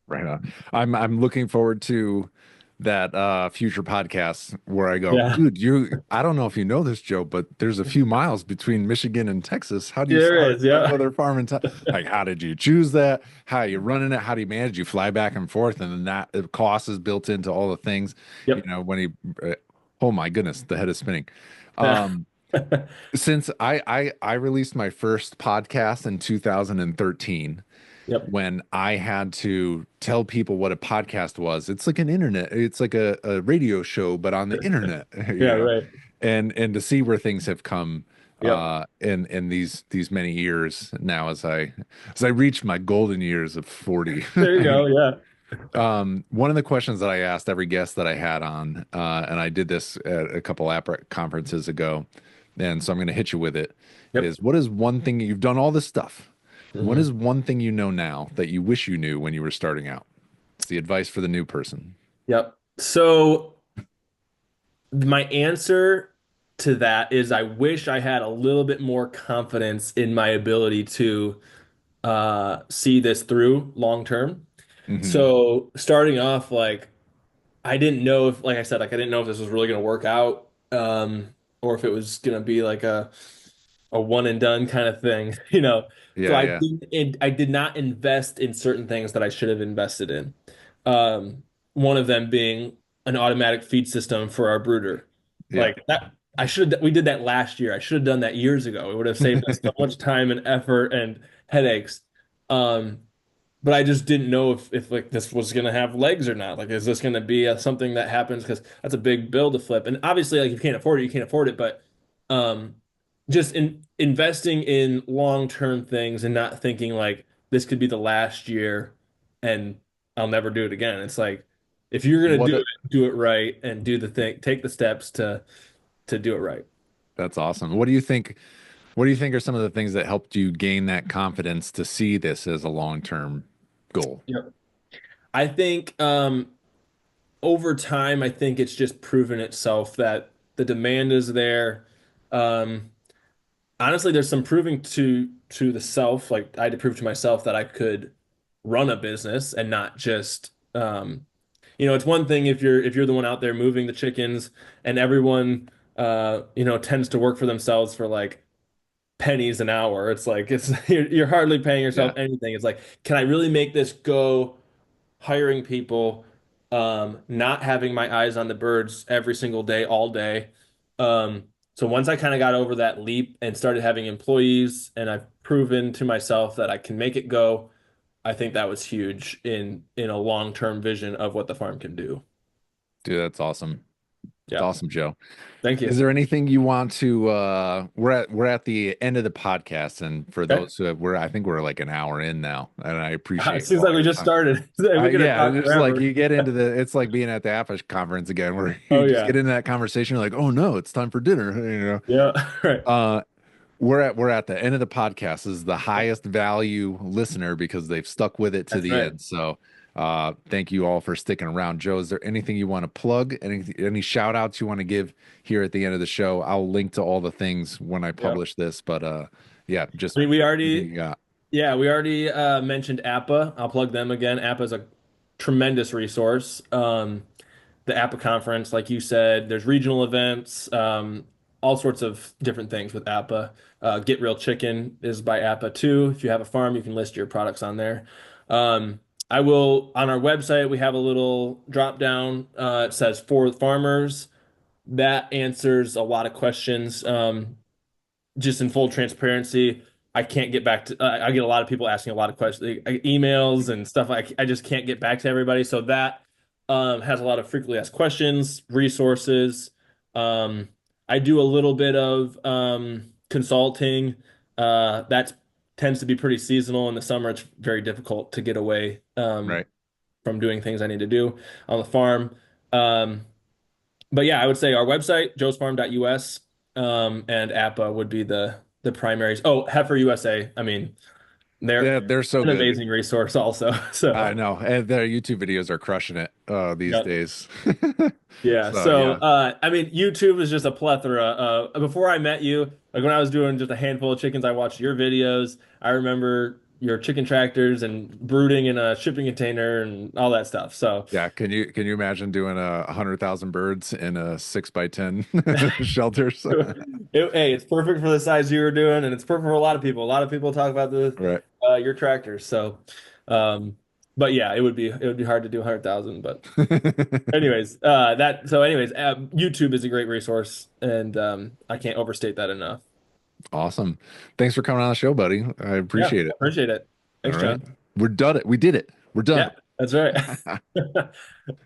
Right on. I'm looking forward to that future podcast where I go, Yeah, dude, I don't know if you know this, Joe, but there's a few miles between Michigan and Texas. How do you there start is. Yeah, another farm in like how did you choose that? How are you running it? How do you manage? You fly back and forth, and then that the cost is built into all the things, yep. when oh my goodness, the head is spinning. Yeah. Um, since I released my first podcast in 2013, Yep. when I had to tell people what a podcast was. It's like an internet, it's like a radio show, but on the internet, Yeah, right. and to see where things have come Yep. in these many years now as I reach my golden years of 40. There you go. Yeah. One of the questions that I asked every guest that I had on, and I did this at a couple app conferences ago, and so I'm going to hit you with it, Yep. is what is one thing you've done all this stuff? What hmm is one thing you know now that you wish you knew when you were starting out? It's the advice for the new person. Yep. So my answer to that is I wish I had a little bit more confidence in my ability to see this through long term. Hmm. So starting off, like I didn't know if, like I said, like I didn't know if this was really going to work out, or if it was going to be like a one and done kind of thing, you know. So Yeah, yeah, I did not invest in certain things that I should have invested in. Um, One of them being an automatic feed system for our brooder. yeah. Like that, we did that last year. I should have done that years ago. It would have saved us so much time and effort and headaches. Um, but I just didn't know if like this was gonna have legs or not. Like, is this gonna be something that happens? Because that's a big bill to flip. And obviously, like, if you can't afford it, you can't afford it. But um, just investing in long-term things and not thinking like this could be the last year and I'll never do it again. It's like if you're gonna What a, do it right and do the thing, take the steps to do it right. that's awesome. What do you think? What do you think are some of the things that helped you gain that confidence to see this as a long-term goal? Yep. I think over time, I think it's just proven itself that the demand is there. Um, Honestly, there's some proving to the self. Like I had to prove to myself that I could run a business and not just it's one thing if you're the one out there moving the chickens and everyone tends to work for themselves for like pennies an hour. It's like it's you're hardly paying yourself Yeah, anything. It's like, can I really make this go hiring people, not having my eyes on the birds every single day, all day. So once I kind of got over that leap and started having employees, and I've proven to myself that I can make it go, I think that was huge in a long-term vision of what the farm can do. dude, that's awesome. It's Yeah. awesome, Joe. Thank you. Is there anything you want to we're at the end of the podcast, and for Okay. those who have, I think we're like an hour in now, and I It appreciate seems all like we your just time. started. We could have Yeah, talked it's just like forever. you get into it's like being at the AFISH conference again, where Oh you just yeah. get into that conversation, you're like, oh no, it's time for dinner, Yeah. Right. Uh, we're at the end of the podcast. This is the highest value listener because they've stuck with it to That's the right. end. So thank you all for sticking around. Joe, is there anything you want to plug? Any shout outs you want to give here at the end of the show? I'll link to all the things when I Yeah. publish this, but yeah, I just mean, we anything already you got. Yeah, we already mentioned APA. I'll plug them again. APA is a tremendous resource. The APA conference, like you said, there's regional events, all sorts of different things with APA. Get Real Chicken is by APA too. If you have a farm, you can list your products on there. Um, I will, on our website, we have a little drop down. It says for farmers. That answers a lot of questions. Just in full transparency, I can't get back to. I get a lot of people asking a lot of questions, emails and stuff. I just can't get back to everybody. So that has a lot of frequently asked questions, resources. Um, I do a little bit of consulting. That tends to be pretty seasonal. In the summer, it's very difficult to get away Right. from doing things I need to do on the farm. Um, but yeah, I would say our website, joesfarm.us, and APA would be the primaries. Oh, Heifer USA. I mean, They're they're so an good. amazing resource also. I So know, and their YouTube videos are crushing it these yeah. days. Yeah. So So yeah, I mean, YouTube is just a plethora. Before I met you, like when I was doing just a handful of chickens, I watched your videos. I remember your chicken tractors and brooding in a shipping container and all that stuff. So yeah. Can you imagine doing 100,000 birds in a 6 by 10 shelters? Hey, it's perfect for the size you were doing, and it's perfect for a lot of people. A lot of people talk about the Right. your tractors. So, um, but yeah, it would be hard to do 100,000. But anyways, YouTube is a great resource, and I can't overstate that enough. Awesome. Thanks for coming on the show, buddy. I Yeah, appreciate it. appreciate it. All Thanks, right. John. We're done it. We did it. We're done. Yeah, that's right.